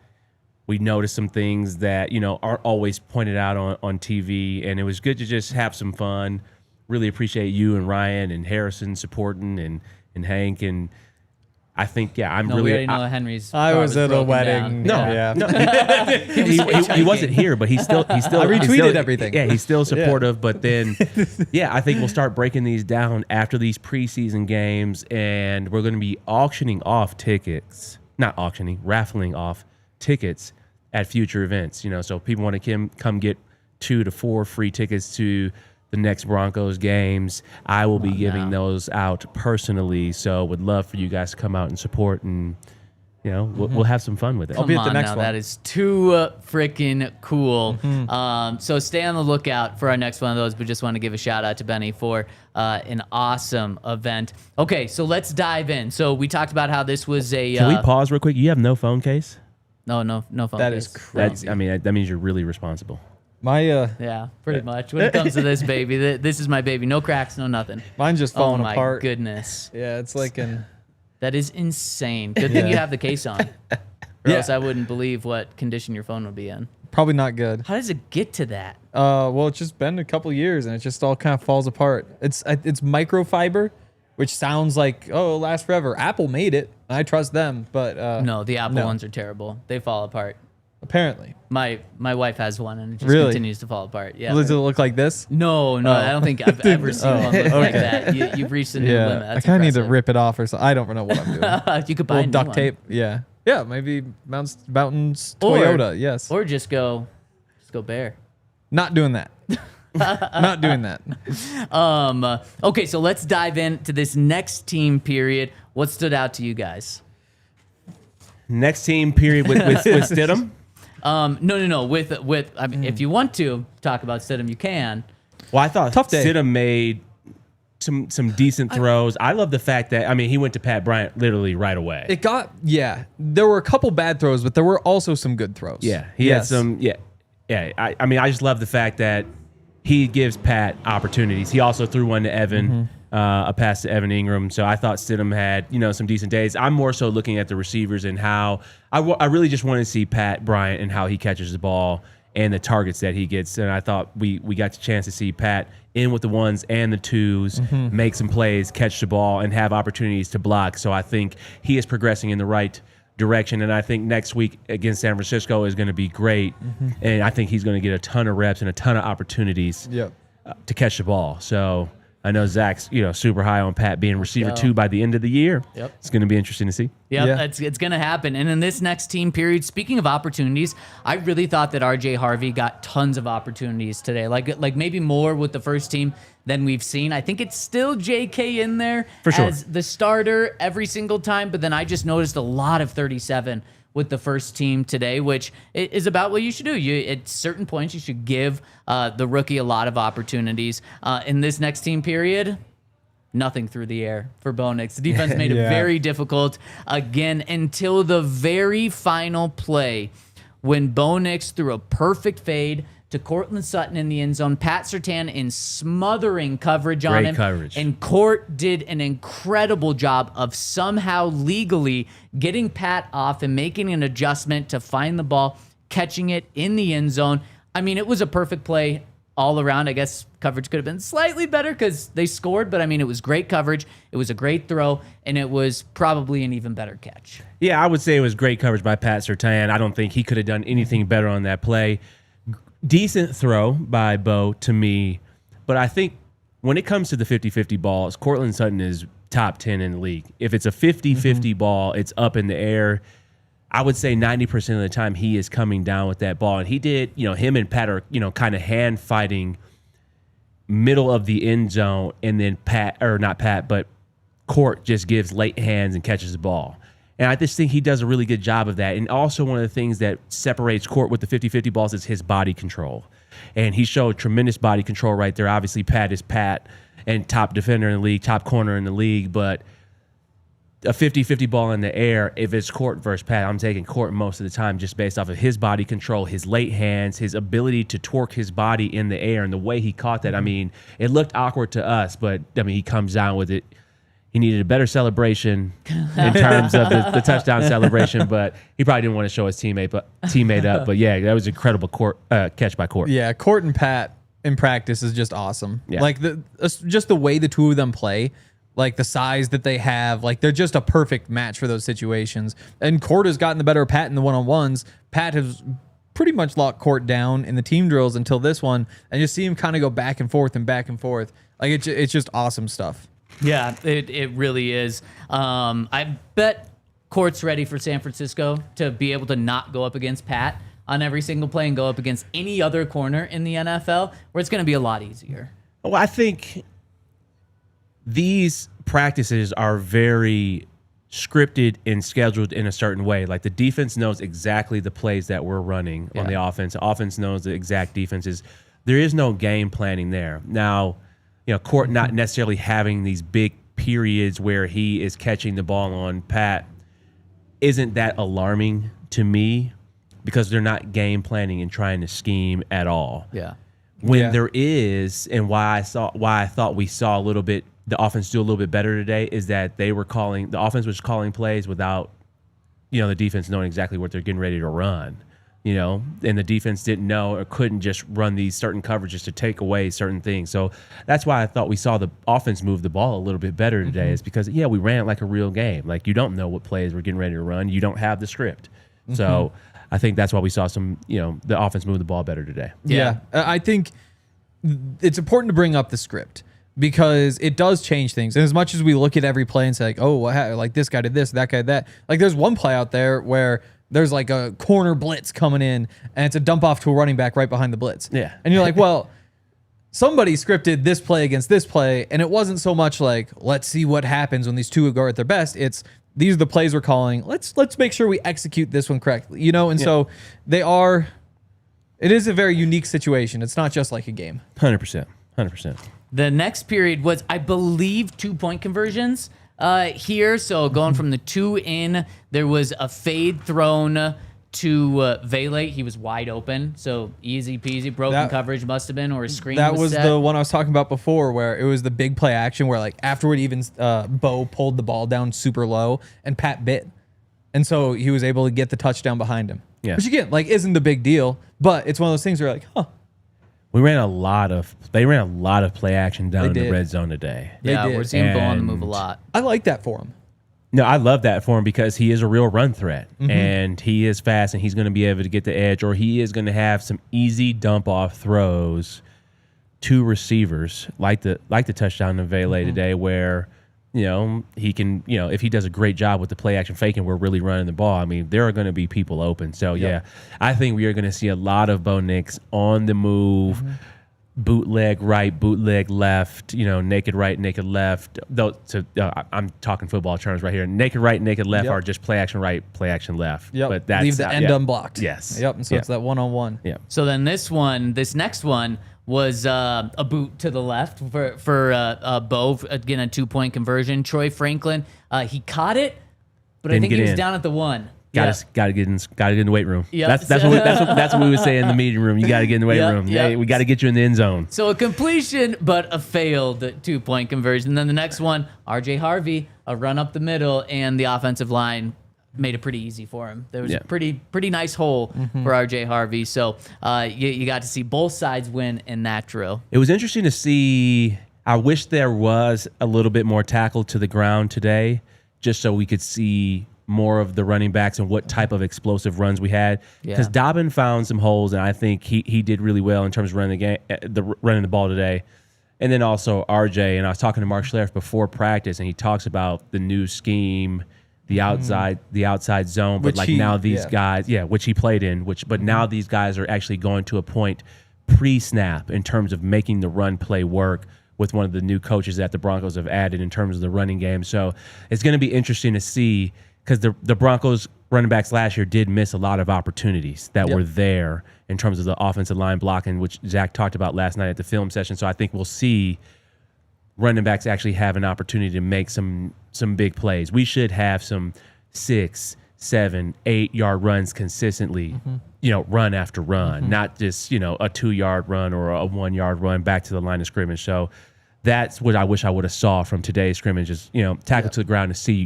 We noticed some things that, aren't always pointed out on TV, and it was good to just have some fun. Really appreciate you and Ryan and Harrison supporting and Hank, and I think, I'm we already know Henry's. I was at a wedding. No. He wasn't here, but he's still. I retweeted everything. Yeah, he's still supportive. Yeah. But then, I think we'll start breaking these down after these preseason games, and we're going to be auctioning off tickets. Not auctioning, raffling off tickets at future events. So people want to come get 2 to 4 free tickets to the next Broncos games. I will be giving those out personally, so would love for you guys to come out and support, and we'll have some fun with it. I'll be at the next one. That is too freaking cool. So stay on the lookout for our next one of those, but just want to give a shout out to Benny for an awesome event. Okay, so let's dive in. So we talked about how this was a... Can we pause real quick? You have no phone case? No phone case. That is crazy. That means you're really responsible. Yeah, pretty much. When it comes to this baby, this is my baby. No cracks, no nothing. Mine's just falling apart. Oh my goodness. Yeah, it's like that is insane. Good thing you have the case on, or else I wouldn't believe what condition your phone would be in. Probably not good. How does it get to that? Well, it's just been a couple years, and it just all kind of falls apart. It's microfiber, which sounds like, it'll last forever. Apple made it. I trust them, but no, the Apple ones are terrible. They fall apart. Apparently. My wife has one, and it just really? continues to fall apart. Yeah. Does it look like this? No, I don't think I've ever seen one look like that. You've reached a new limit. That's I kind of need to rip it off or something. I don't know what I'm doing. You could buy a new duct one. tape. Yeah, maybe Mountains Toyota. Yes. Or just go bare. Not doing that. Not doing that. Okay, so let's dive into this next team period. What stood out to you guys? Next team period with Stidham? No. With I mean, if you want to talk about Stidham, you can. Well, I thought Tough day. Stidham made some decent throws. I love the fact that he went to Pat Bryant literally right away. There were a couple bad throws, but there were also some good throws. Yeah, he had some. Yeah. I just love the fact that he gives Pat opportunities. He also threw one to Evan, a pass to Evan Ingram. So I thought Stidham had some decent days. I'm more so looking at the receivers and how I really just want to see Pat Bryant and how he catches the ball and the targets that he gets. And I thought we got the chance to see Pat in with the ones and the twos, make some plays, catch the ball, and have opportunities to block. So I think he is progressing in the right direction, and I think next week against San Francisco is going to be great, and I think he's going to get a ton of reps and a ton of opportunities to catch the ball. So I know Zach's super high on Pat being receiver 2 by the end of the year. Yep. It's going to be interesting to see. It's going to happen. And in this next team period, speaking of opportunities, I really thought that RJ Harvey got tons of opportunities today. Like maybe more with the first team than we've seen. I think it's still JK in there for sure as the starter every single time, but then I just noticed a lot of 37 with the first team today, which is about what you should do. At certain points, you should give the rookie a lot of opportunities. In this next team period, nothing through the air for Bo Nix. The defense made it very difficult again until the very final play when Bo Nix threw a perfect fade to Courtland Sutton in the end zone. Pat Surtain in smothering coverage on him. Great coverage. And Court did an incredible job of somehow legally getting Pat off and making an adjustment to find the ball, catching it in the end zone. I mean, it was a perfect play all around. I guess coverage could have been slightly better because they scored, but I mean, it was great coverage. It was a great throw, and it was probably an even better catch. Yeah, I would say it was great coverage by Pat Surtain. I don't think he could have done anything better on that play. Decent throw by Bo to me, but I think when it comes to the 50-50 balls, Courtland Sutton is top 10 in the league. If it's a 50-50 ball, it's up in the air. I would say 90% of the time he is coming down with that ball. And he did, him and Pat are, kind of hand fighting middle of the end zone, and then Court just gives late hands and catches the ball. And I just think he does a really good job of that. And also one of the things that separates Court with the 50-50 balls is his body control. And he showed tremendous body control right there. Obviously, Pat is Pat and top defender in the league, top corner in the league. But a 50-50 ball in the air, if it's Court versus Pat, I'm taking Court most of the time just based off of his body control, his late hands, his ability to torque his body in the air, and the way he caught that. I mean, it looked awkward to us, but, I mean, he comes down with it. He needed a better celebration in terms of the touchdown celebration, but he probably didn't want to show his teammate up. But, yeah, that was an incredible catch by Court. Yeah, Court and Pat in practice is just awesome. Yeah. Like, just the way the two of them play, like the size that they have, like they're just a perfect match for those situations. And Court has gotten the better of Pat in the one-on-ones. Pat has pretty much locked Court down in the team drills until this one, and you see him kind of go back and forth and back and forth. Like, it's just awesome stuff. Yeah, it really is. I bet Court's ready for San Francisco to be able to not go up against Pat on every single play and go up against any other corner in the NFL, where it's going to be a lot easier. Well, I think these practices are very scripted and scheduled in a certain way. Like, the defense knows exactly the plays that we're running on the offense. The offense knows the exact defenses. There is no game planning there. Now, you know, Court not necessarily having these big periods where he is catching the ball on Pat isn't that alarming to me, because they're not game planning and trying to scheme at all. Yeah. When there is, and why I thought we saw a little bit the offense do a little bit better today, is that the offense was calling plays without, you know, the defense knowing exactly what they're getting ready to run. You know, and the defense didn't know or couldn't just run these certain coverages to take away certain things. So that's why I thought we saw the offense move the ball a little bit better today, is because, we ran like a real game. Like, you don't know what plays we're getting ready to run. You don't have the script. So I think that's why we saw the offense move the ball better today. Yeah. I think it's important to bring up the script, because it does change things. And as much as we look at every play and say, like, like this guy did this, that guy did that. Like, there's one play out there where there's like a corner blitz coming in, and it's a dump off to a running back right behind the blitz. Yeah. And you're like, well, somebody scripted this play against this play, and it wasn't so much like, let's see what happens when these two go at their best. It's, these are the plays we're calling. Let's make sure we execute this one correctly, you know? And so it is a very unique situation. It's not just like a game. 100%. The next period was, I believe, 2-point conversions here. So going from the 2 in, there was a fade thrown to Vele. He was wide open, so easy peasy. Broken coverage must have been, or a screen. That was set. the one I was talking about before, where it was the big play action where, like, afterward, even Bo pulled the ball down super low and Pat bit, and so he was able to get the touchdown behind him. Yeah. Which again, like, isn't the big deal, but it's one of those things where you're like, huh. They ran a lot of play action down in the red zone today. Yeah, did. we're seeing Bo on the move a lot. I like that for him. No, I love that for him, because he is a real run threat, and he is fast, and he's going to be able to get the edge, or he is going to have some easy dump off throws to receivers, like the touchdown to Vele today, where, you know, he can, you know, if he does a great job with the play action fake and we're really running the ball, I mean, there are going to be people open. So I think we are going to see a lot of Bo Nix on the move. Bootleg right, bootleg left, you know, naked right, naked left. Though, I'm talking football terms right here. Naked right, naked left are just play action right, play action left. Yep. But that's leave the end unblocked. Yes. Yep. And so it's that one-on-one. Yeah. So then this next one was a boot to the left for Bo, again, a 2-point conversion. Troy Franklin, he caught it, but I think he was down at the 1. Got to get in the weight room. Yep. That's what we would say in the meeting room. You got to get in the weight room. Yep. Yeah, we got to get you in the end zone. So a completion, but a failed 2-point conversion. Then the next one, R.J. Harvey, a run up the middle, and the offensive line made it pretty easy for him. There was a pretty nice hole for R.J. Harvey. So you got to see both sides win in that drill. It was interesting to see. I wish there was a little bit more tackle to the ground today, just so we could see more of the running backs and what type of explosive runs we had. Because Dobbin found some holes, and I think he did really well in terms of running the ball today. And then also RJ, and I was talking to Mark Schlereth before practice, and he talks about the new scheme, the outside zone, but Which like he- now these yeah. guys, which he played in, but now these guys are actually going to a point pre-snap in terms of making the run play work with one of the new coaches that the Broncos have added in terms of the running game. So it's going to be interesting to see, because the Broncos running backs last year did miss a lot of opportunities that were there in terms of the offensive line blocking, which Zach talked about last night at the film session. So I think we'll see running backs actually have an opportunity to make some big plays. We should have some 6, 7, 8 yard runs consistently, run after run, not just, a 2 yard run or a 1 yard run back to the line of scrimmage. So that's what I wish I would have saw from today's scrimmage is, tackle to the ground to see,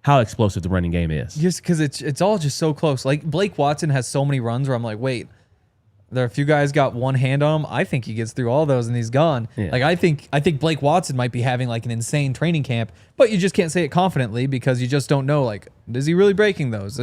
how explosive the running game is. Just because it's all just so close. Like Blake Watson has so many runs where I'm like, wait, there are a few guys got one hand on him. I think he gets through all those and he's gone. Yeah. Like I think Blake Watson might be having like an insane training camp, but you just can't say it confidently because you just don't know. Like, is he really breaking those?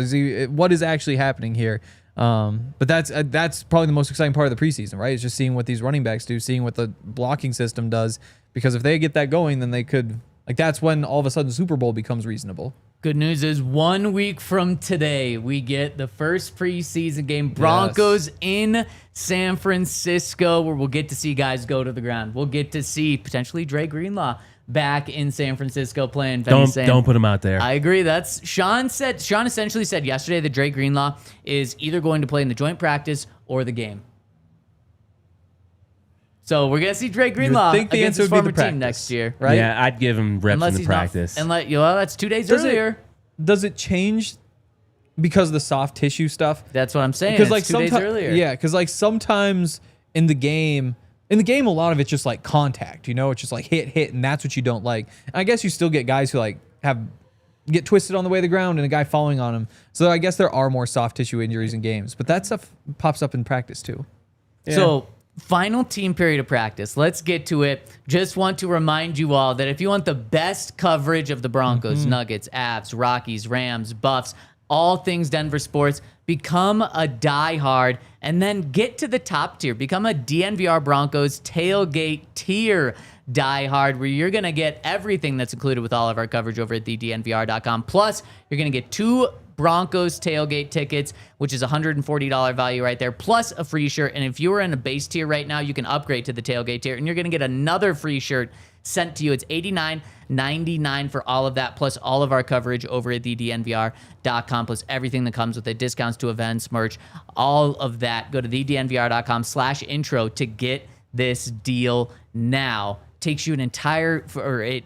What is actually happening here? But that's probably the most exciting part of the preseason, right? It's just seeing what these running backs do, seeing what the blocking system does. Because if they get that going, then they could. Like that's when all of a sudden Super Bowl becomes reasonable. Good news is 1 week from today, we get the first preseason game, Broncos in San Francisco, where we'll get to see guys go to the ground. We'll get to see potentially Dre Greenlaw back in San Francisco playing. Don't put him out there. I agree. That's Sean essentially said yesterday that Dre Greenlaw is either going to play in the joint practice or the game. So we're gonna see Dre Greenlaw against his former team next year, right? Yeah, I'd give him reps in the practice. That's 2 days earlier. Does it change because of the soft tissue stuff? That's what I'm saying. Because like 2 days earlier. Yeah, because like sometimes in the game, a lot of it's just like contact. It's just like hit, and that's what you don't like. And I guess you still get guys who like get twisted on the way to the ground and a guy falling on him. So I guess there are more soft tissue injuries in games, but that stuff pops up in practice too. Yeah. So. Final team period of practice. Let's get to it. Just want to remind you all that if you want the best coverage of the Broncos, Nuggets, Avs, Rockies, Rams, Buffs, all things Denver sports, become a diehard and then get to the top tier. Become a DNVR Broncos tailgate tier diehard where you're going to get everything that's included with all of our coverage over at thednvr.com. Plus, you're going to get 2 Broncos tailgate tickets, which is $140 value right there, plus a free shirt. And if you are in a base tier right now, you can upgrade to the tailgate tier, and you're going to get another free shirt sent to you. It's $89.99 for all of that, plus all of our coverage over at thednvr.com, plus everything that comes with it, discounts to events, merch, all of that. Go to thednvr.com/intro to get this deal now. Takes you an entire,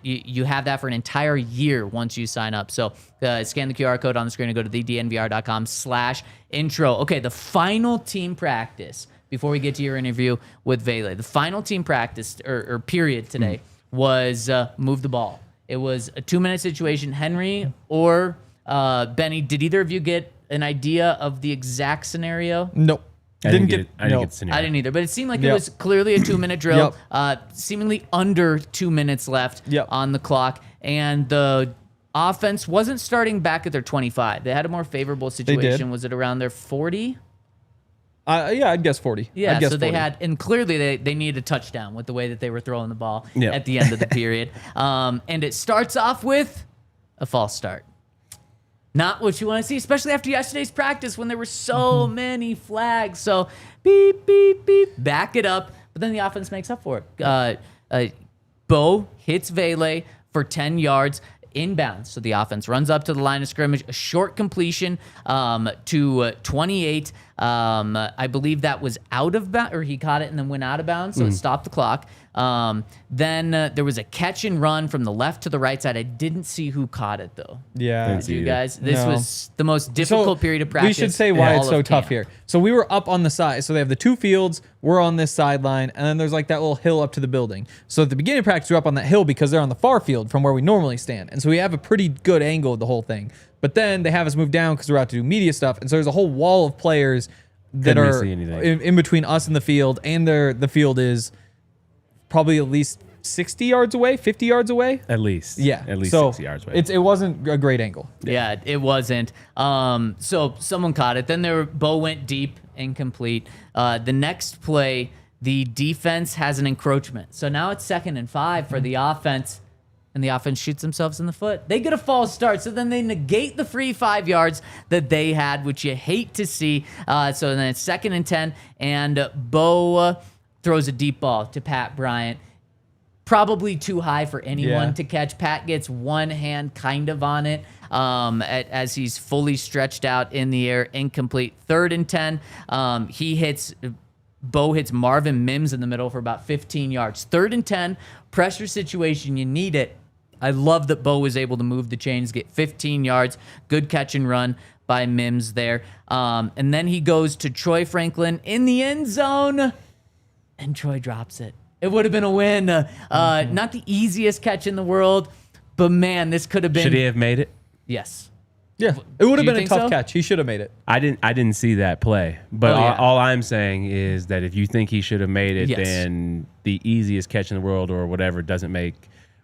you have that for an entire year once you sign up. So scan the QR code on the screen and go to thednvr.com/intro. Okay, the final team practice before we get to your interview with Vele. The final team practice or period today was move the ball. It was a 2-minute situation. Henry or Benny, did either of you get an idea of the exact scenario? Nope. I didn't get the scenario. I didn't either, but it seemed like it was clearly a 2-minute drill, seemingly under 2 minutes left on the clock, and the offense wasn't starting back at their 25. They had a more favorable situation. Was it around their 40? I'd guess 40. Yeah, so 40. They had, and clearly they needed a touchdown with the way that they were throwing the ball at the end of the period. And it starts off with a false start. Not what you want to see, especially after yesterday's practice when there were so many flags. So, beep, beep, beep, back it up. But then the offense makes up for it. Bo hits Vele for 10 yards inbounds. So the offense runs up to the line of scrimmage, a short completion to 28. I believe that was out of bounds, or he caught it and then went out of bounds, so it stopped the clock. Then there was a catch and run from the left to the right side. I didn't see who caught it, though. Yeah. Did you guys? This was the most difficult period of practice. We should say why it's so tough here. So we were up on the side. So they have the 2 fields. We're on this sideline. And then there's like that little hill up to the building. So at the beginning of practice, we're up on that hill because they're on the far field from where we normally stand. And so we have a pretty good angle of the whole thing. But then they have us move down because we're out to do media stuff. And so there's a whole wall of players that are in between us and the field. And the field is probably at least 60 yards away, 50 yards away. At least. Yeah. At least so 60 yards away. It wasn't a great angle. Yeah, it wasn't. So someone caught it. Then Bo went deep, incomplete. The next play, the defense has an encroachment. So now it's 2nd and 5 for the offense. and the offense shoots themselves in the foot. They get a false start, so then they negate the free 5 yards that they had, which you hate to see. So then it's 2nd and 10, and Bo throws a deep ball to Pat Bryant. Probably too high for anyone to catch. Pat gets one hand kind of on it as he's fully stretched out in the air, incomplete. 3rd and 10, Bo hits Marvin Mims in the middle for about 15 yards. 3rd and 10, pressure situation, you need it. I love that Bo was able to move the chains, get 15 yards, good catch and run by Mims there. And then he goes to Troy Franklin in the end zone, and Troy drops it. It would have been a win. Not the easiest catch in the world, but man, this could have been. Should he have made it? Yes. Yeah, it would have you been a think tough so? catch. He should have made it. I didn't see that play, but Oh, yeah. all I'm saying is that if you think he should have made it, Yes. then the easiest catch in the world or whatever doesn't make,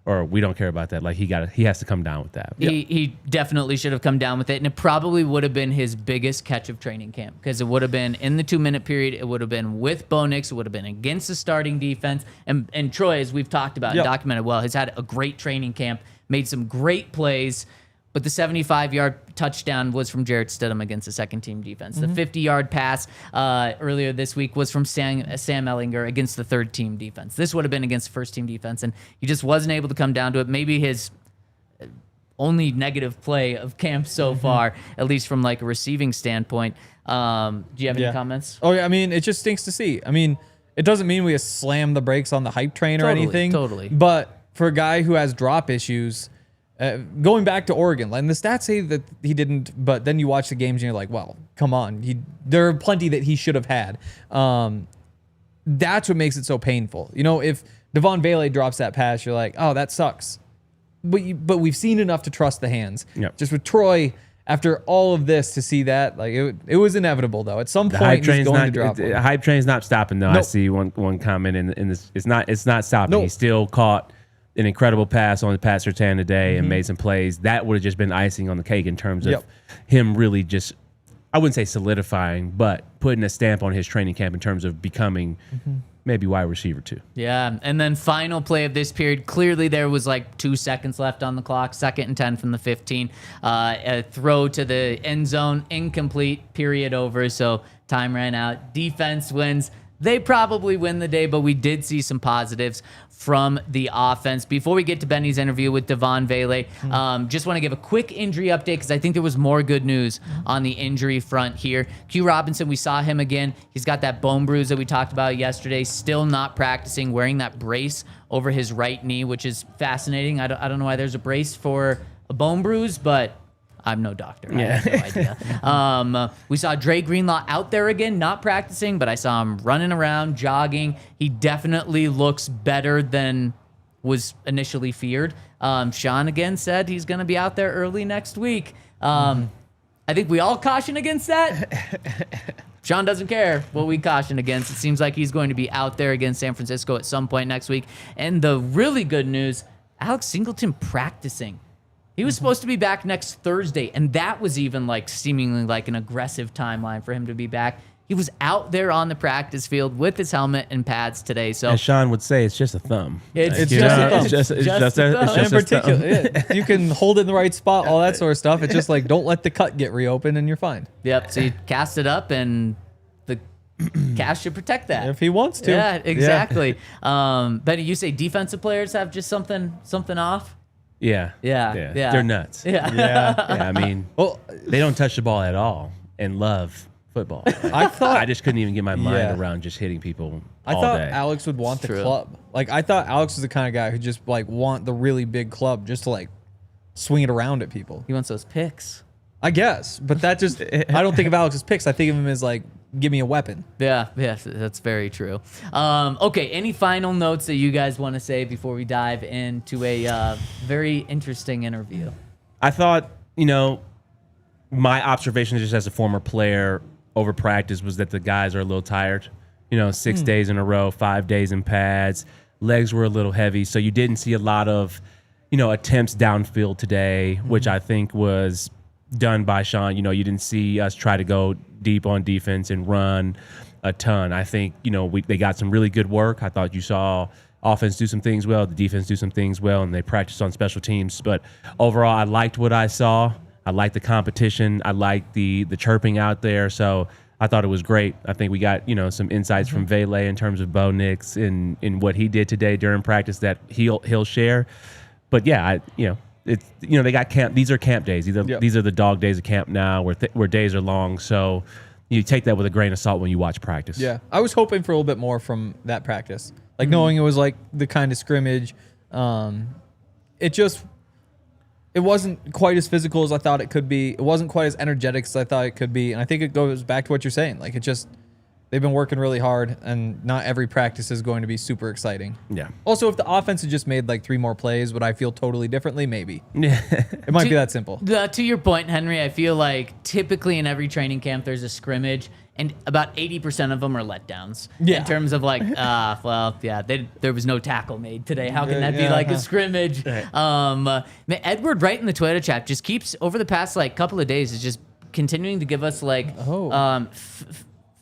or we don't care about that. Like he has to come down with that. He definitely should have come down with it, and it probably would have been his biggest catch of training camp because it would have been in the 2-minute period. It would have been with Bo Nix. It would have been against the starting defense. And Troy, as we've talked about and documented well, has had a great training camp, made some great plays. But the 75-yard touchdown was from Jarrett Stidham against the second-team defense. The 50-yard pass earlier this week was from Sam Ehlinger against the third-team defense. This would have been against the first-team defense, and he just wasn't able to come down to it. Maybe his only negative play of camp so far, at least from like a receiving standpoint. Do you have any comments? Oh, yeah. I mean, it just stinks to see. I mean, it doesn't mean we slam the brakes on the hype train or anything. Totally. But for a guy who has drop issues, going back to Oregon, and the stats say that he didn't, but then you watch the games and you're like, well, come on. There are plenty that he should have had. That's what makes it so painful. You know, if DeVaughn Vele drops that pass, you're like, oh, that sucks. But we've seen enough to trust the hands. Yep. Just with Troy, after all of this, to see that, like it was inevitable though. At some point, he's going to drop one. The hype train's not stopping though. Nope. I see one comment in this. It's not stopping. Nope. He still caught an incredible pass on the Pat Surtain today and made some plays. That would have just been icing on the cake in terms of him really just, I wouldn't say solidifying, but putting a stamp on his training camp in terms of becoming maybe wide receiver too. Yeah, and then final play of this period, clearly there was like 2 seconds left on the clock, 2nd and 10 from the 15. A throw to the end zone, incomplete, period over, so time ran out. Defense wins. They probably win the day, but we did see some positives from the offense. Before we get to Benny's interview with DeVaughn Vele, just want to give a quick injury update because I think there was more good news on the injury front here. Q Robinson, we saw him again. He's got that bone bruise that we talked about yesterday, still not practicing, wearing that brace over his right knee, which is fascinating. I don't know why there's a brace for a bone bruise, but I'm no doctor. I have no idea. We saw Dre Greenlaw out there again, not practicing, but I saw him running around, jogging. He definitely looks better than was initially feared. Sean again said he's going to be out there early next week. I think we all caution against that. Sean doesn't care what we caution against. It seems like he's going to be out there against San Francisco at some point next week. And the really good news, Alex Singleton practicing. He was supposed to be back next Thursday, and that was even like seemingly like an aggressive timeline for him to be back. He was out there on the practice field with his helmet and pads today. So As Sean would say, it's just a thumb. It's just a thumb. It's just a thumb. a thumb. In particular, you can hold it in the right spot, all that sort of stuff. It's just like, don't let the cut get reopened and you're fine. Yep. So you cast it up, and the cast should protect that. If he wants to. Yeah, exactly. Betty, you say defensive players have just something off? Yeah. Yeah. They're nuts. Yeah. I mean, Well, they don't touch the ball at all and love football. I just couldn't even get my mind around just hitting people I all thought day. Alex would want the True. club. Like, I thought Alex was the kind of guy who just like want the really big club just to like swing it around at people. He wants those picks. I guess, but that just I don't think of Alex as picks. I think of him as like, give me a weapon. Yeah, that's very true. Okay, any final notes that you guys want to say before we dive into a very interesting interview? I thought, my observation just as a former player over practice was that the guys are a little tired. 6 days in a row, 5 days in pads, legs were a little heavy. So you didn't see a lot of, attempts downfield today, which I think was done by Sean. You didn't see us try to go deep on defense and run a ton. I think, they got some really good work. I thought you saw offense do some things well, the defense do some things well, and they practice on special teams. But overall, I liked what I saw. I liked the competition. I liked the chirping out there. So I thought it was great. I think we got, some insights from Vele in terms of Bo Nix in what he did today during practice that he'll share. But yeah, they got camp. These are camp days. These are the dog days of camp now, where days are long. So you take that with a grain of salt when you watch practice. Yeah, I was hoping for a little bit more from that practice, like knowing it was like the kind of scrimmage. It wasn't quite as physical as I thought it could be. It wasn't quite as energetic as I thought it could be. And I think it goes back to what you're saying. Like, they've been working really hard, and not every practice is going to be super exciting. Yeah. Also, if the offense had just made like 3 more plays, would I feel totally differently? Maybe. Yeah. It might be that simple. To your point, Henry, I feel like typically in every training camp there's a scrimmage, and about 80% of them are letdowns. Yeah. In terms of like, there was no tackle made today. How can that be like a scrimmage? Edward, right in the Twitter chat, just keeps, over the past like couple of days, is just continuing to give us like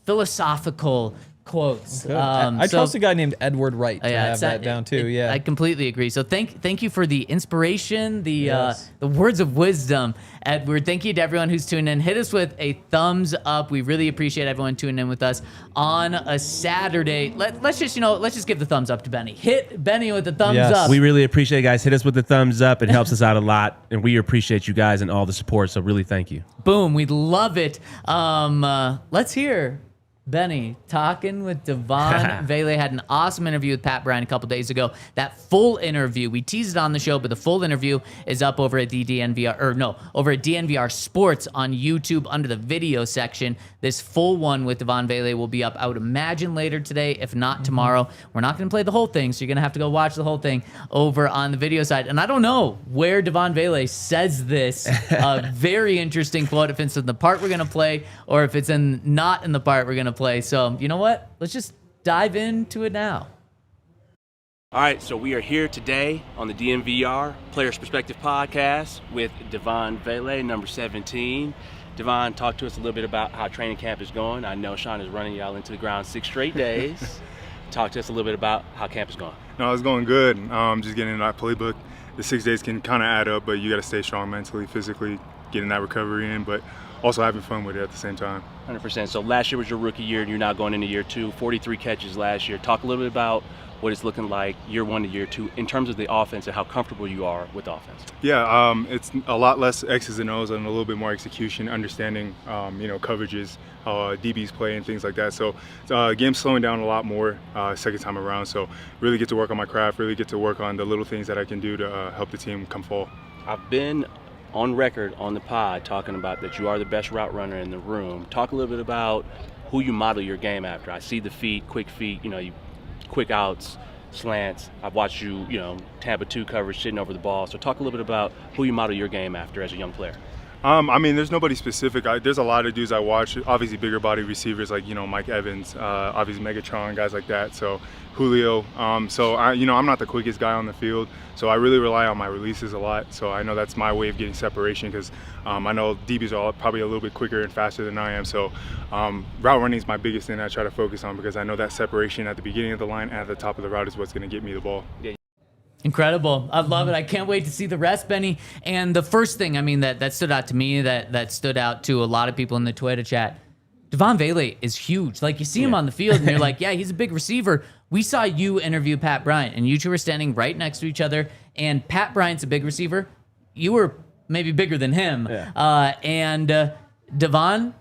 philosophical quotes. I trust a guy named Edward Wright to have that down too. Yeah, I completely agree. So thank you for the inspiration, the words of wisdom, Edward. Thank you to everyone who's tuned in. Hit us with a thumbs up. We really appreciate everyone tuning in with us on a Saturday. Let's just give the thumbs up to Benny. Hit Benny with the thumbs up. We really appreciate it, guys. Hit us with the thumbs up. It helps us out a lot, and we appreciate you guys and all the support. So really, thank you. Boom, we love it. Let's hear Benny talking with DeVaughn Vele. Had an awesome interview with Pat Bryant a couple days ago. That full interview, we teased it on the show, but the full interview is up over at over at DNVR Sports on YouTube under the video section. This full one with DeVaughn Vele will be up, I would imagine, later today, if not tomorrow. We're not going to play the whole thing, so you're going to have to go watch the whole thing over on the video side. And I don't know where DeVaughn Vele says this very interesting quote, if it's in the part we're going to play or if it's not in the part we're going to play. So you know what? Let's just dive into it now. All right, so we are here today on the DNVR Players Perspective Podcast with DeVaughn Vele, number 17. DeVaughn, talk to us a little bit about how training camp is going. I know Sean is running y'all into the ground 6 straight days. Talk to us a little bit about how camp is going. No, it's going good. Just getting in that playbook. The 6 days can kind of add up, but you got to stay strong mentally, physically, getting that recovery in, but also having fun with it at the same time. 100%. So last year was your rookie year, and you're now going into year 2, 43 catches last year. Talk a little bit about what it's looking like year 1 to year 2 in terms of the offense and how comfortable you are with offense. Yeah, it's a lot less X's and O's and a little bit more execution, understanding, coverages, how DBs play and things like that. So game's slowing down a lot more second time around. So really get to work on my craft, really get to work on the little things that I can do to help the team come fall. I've been on record on the pod talking about that you are the best route runner in the room. Talk a little bit about who you model your game after. I see the quick feet, you quick outs, slants. I've watched you, Tampa 2 coverage, sitting over the ball. So talk a little bit about who you model your game after as a young player. There's nobody specific. There's a lot of dudes I watch, obviously bigger body receivers like, Mike Evans, obviously Megatron, guys like that. So Julio. I'm not the quickest guy on the field, so I really rely on my releases a lot. So I know that's my way of getting separation because I know DBs are probably a little bit quicker and faster than I am. So route running is my biggest thing I try to focus on because I know that separation at the beginning of the line and at the top of the route is what's going to get me the ball. Yeah. Incredible. I love it. I can't wait to see the rest, Benny. And the first thing, that stood out to me, that stood out to a lot of people in the Twitter chat, DeVaughn Vele is huge. Like, you see him on the field, and you're like, yeah, he's a big receiver. We saw you interview Pat Bryant, and you two were standing right next to each other, and Pat Bryant's a big receiver. You were maybe bigger than him. Yeah. And DeVaughn,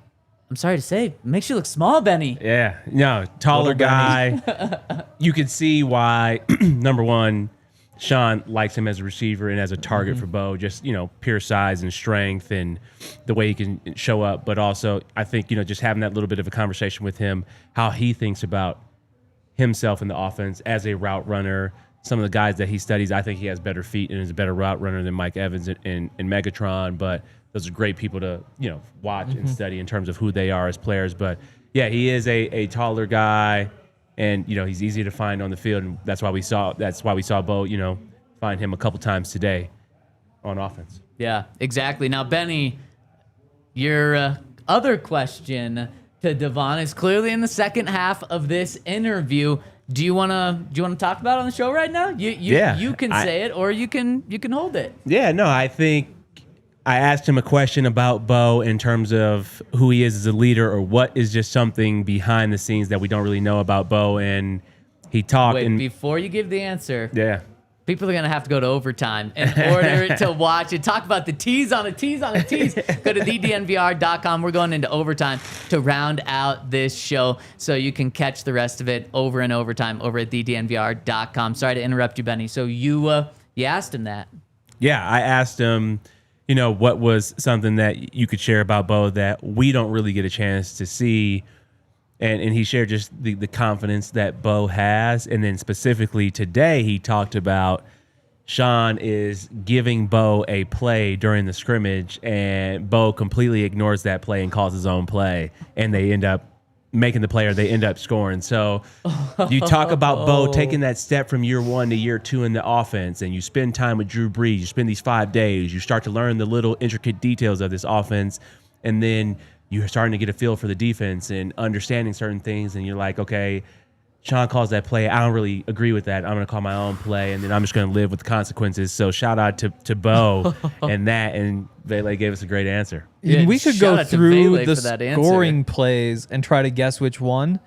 I'm sorry to say, makes you look small, Benny. Yeah. No, taller guy. You can see why, number one, Sean likes him as a receiver and as a target for Bo, just, pure size and strength and the way he can show up. But also, I think, just having that little bit of a conversation with him, how he thinks about himself in the offense as a route runner. Some of the guys that he studies, I think he has better feet and is a better route runner than Mike Evans and Megatron. But those are great people to, watch and study in terms of who they are as players. But, yeah, he is a taller guy. And, he's easy to find on the field, and that's why we saw Bo, find him a couple times today on offense. Yeah, exactly. Now, Benny, your other question to DeVaughn is clearly in the second half of this interview. Do you wanna talk about it on the show right now? You can say it, or you can hold it. Yeah, no, I think I asked him a question about Bo in terms of who he is as a leader, or what is just something behind the scenes that we don't really know about Bo, and he talked. Wait, before you give the answer, yeah. people are going to have to go to overtime in order to watch it. Talk about the tease on a tease on a tease. Go to thednvr.com. We're going into overtime to round out this show, so you can catch the rest of it over and overtime over at thednvr.com. Sorry to interrupt you, Benny. So you asked him that. Yeah, I asked him, what was something that you could share about Bo that we don't really get a chance to see. And he shared just the confidence that Bo has. And then specifically today, he talked about Sean is giving Bo a play during the scrimmage, and Bo completely ignores that play and calls his own play. And they end up making the play, or they end up scoring. So you talk about Bo taking that step from year 1 to year 2 in the offense, and you spend time with Drew Brees. You spend these 5 days. You start to learn the little intricate details of this offense. And then you're starting to get a feel for the defense and understanding certain things, and you're like, okay, Sean calls that play. I don't really agree with that. I'm going to call my own play, and then I'm just going to live with the consequences. So shout out to Bo and Vele gave us a great answer. Yeah, we could go through the scoring answer. Plays and try to guess which one.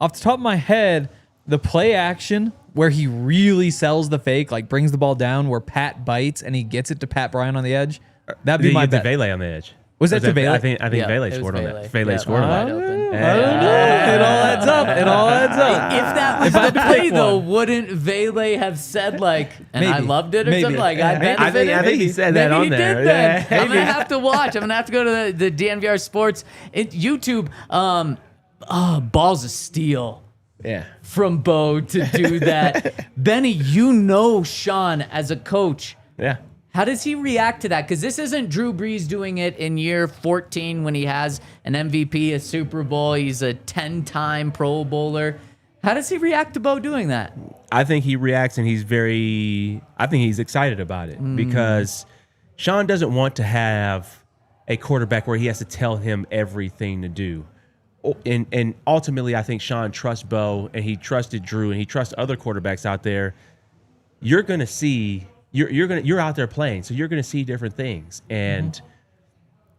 Off the top of my head, the play action where he really sells the fake, like brings the ball down, where Pat bites and he gets it to Pat Bryant on the edge. That'd be my bet. Vele on the edge. Was that to Vele? I think Vele scored on that. Vele scored on that. I don't know. It all adds up. It all adds up. If that was the play, though, wouldn't Vele have said, like, and Maybe. I loved it, or Maybe. something? Like, I benefited? I think he said that on Maybe he there. did then. Yeah. I'm going to have to watch. I'm going to have to go to the DNVR Sports YouTube. Balls of steel. Yeah. From Bo to do that. Benny, Sean as a coach. Yeah. How does he react to that? Because this isn't Drew Brees doing it in year 14 when he has an MVP, a Super Bowl. He's a 10-time Pro Bowler. How does he react to Bo doing that? I think he reacts, and I think he's excited about it because Sean doesn't want to have a quarterback where he has to tell him everything to do. And ultimately, I think Sean trusts Bo, and he trusted Drew, and he trusts other quarterbacks out there. You're going to see... You're out there playing, so you're going to see different things, and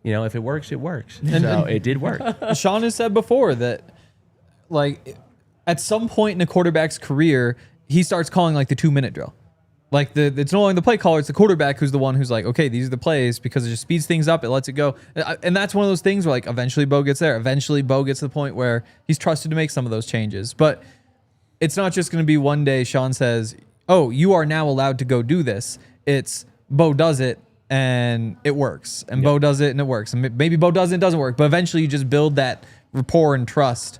if it works, it works. So it did work. Sean has said before that, like, at some point in a quarterback's career, he starts calling like the 2-minute drill. Like it's no longer the play caller; it's the quarterback who's the one who's like, okay, these are the plays, because it just speeds things up, it lets it go, and that's one of those things where like eventually Bo gets there. Eventually, Bo gets to the point where he's trusted to make some of those changes, but it's not just going to be one day Sean says, oh, you are now allowed to go do this. It's Bo does it and it works. And Bo does it and it works. And maybe Bo does it and it doesn't work. But eventually you just build that rapport and trust.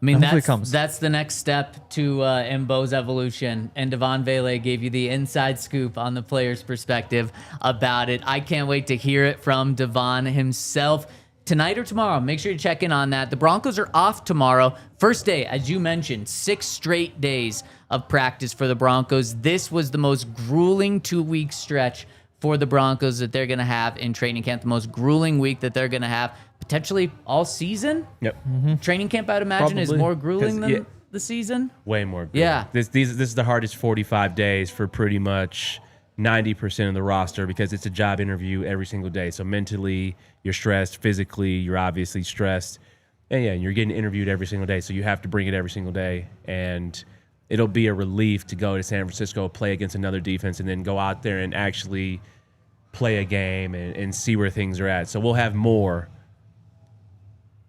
I mean, that's the next step to in Bo's evolution. And DeVaughn Vele gave you the inside scoop on the player's perspective about it. I can't wait to hear it from DeVaughn himself. Tonight or tomorrow, make sure you check in on that. The Broncos are off tomorrow. First day, as you mentioned, 6 straight days of practice for the Broncos. This was the most grueling 2-week stretch for the Broncos that they're going to have in training camp, the most grueling week that they're going to have potentially all season. Yep. Training camp, I'd imagine, is more grueling than the season. Way more grueling. Yeah. This is the hardest 45 days for pretty much 90% of the roster, because it's a job interview every single day. So mentally, you're stressed. Physically, you're obviously stressed. And yeah, you're getting interviewed every single day. So you have to bring it every single day. And it'll be a relief to go to San Francisco, play against another defense, and then go out there and actually play a game and see where things are at. So we'll have more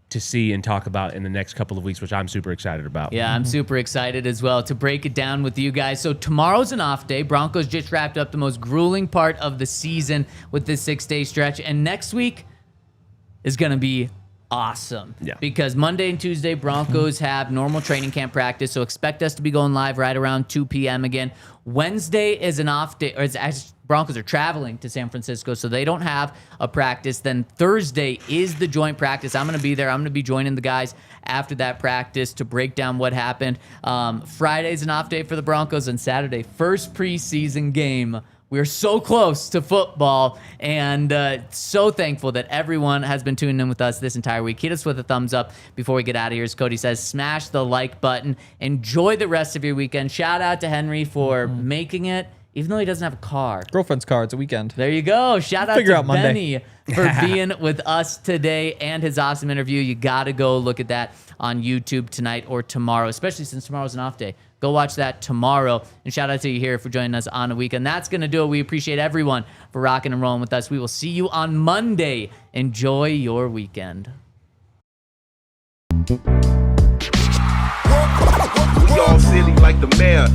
to see and talk about in the next couple of weeks, which I'm super excited about. Yeah, I'm super excited as well to break it down with you guys. So tomorrow's an off day. Broncos just wrapped up the most grueling part of the season with this 6-day stretch. And next week is going to be awesome. Yeah. Because Monday and Tuesday, Broncos have normal training camp practice, so expect us to be going live right around 2 p.m. again. Wednesday is an off day, or Broncos are traveling to San Francisco, so they don't have a practice. Then Thursday is the joint practice. I'm going to be there. I'm going to be joining the guys after that practice to break down what happened. Friday's an off day for the Broncos, and Saturday, first preseason game we're so close to football, and so thankful that everyone has been tuning in with us this entire week. Hit us with a thumbs up before we get out of here. As Cody says, smash the like button. Enjoy the rest of your weekend. Shout out to Henry for making it, even though he doesn't have a car. Girlfriend's car. It's a weekend. There you go. Shout out Figure to out Monday. Benny for being with us today and his awesome interview. You got to go look at that on YouTube tonight or tomorrow, especially since tomorrow's an off day. Go watch that tomorrow. And shout out to you here for joining us on the weekend. That's going to do it. We appreciate everyone for rocking and rolling with us. We will see you on Monday. Enjoy your weekend. We all silly like the mayor.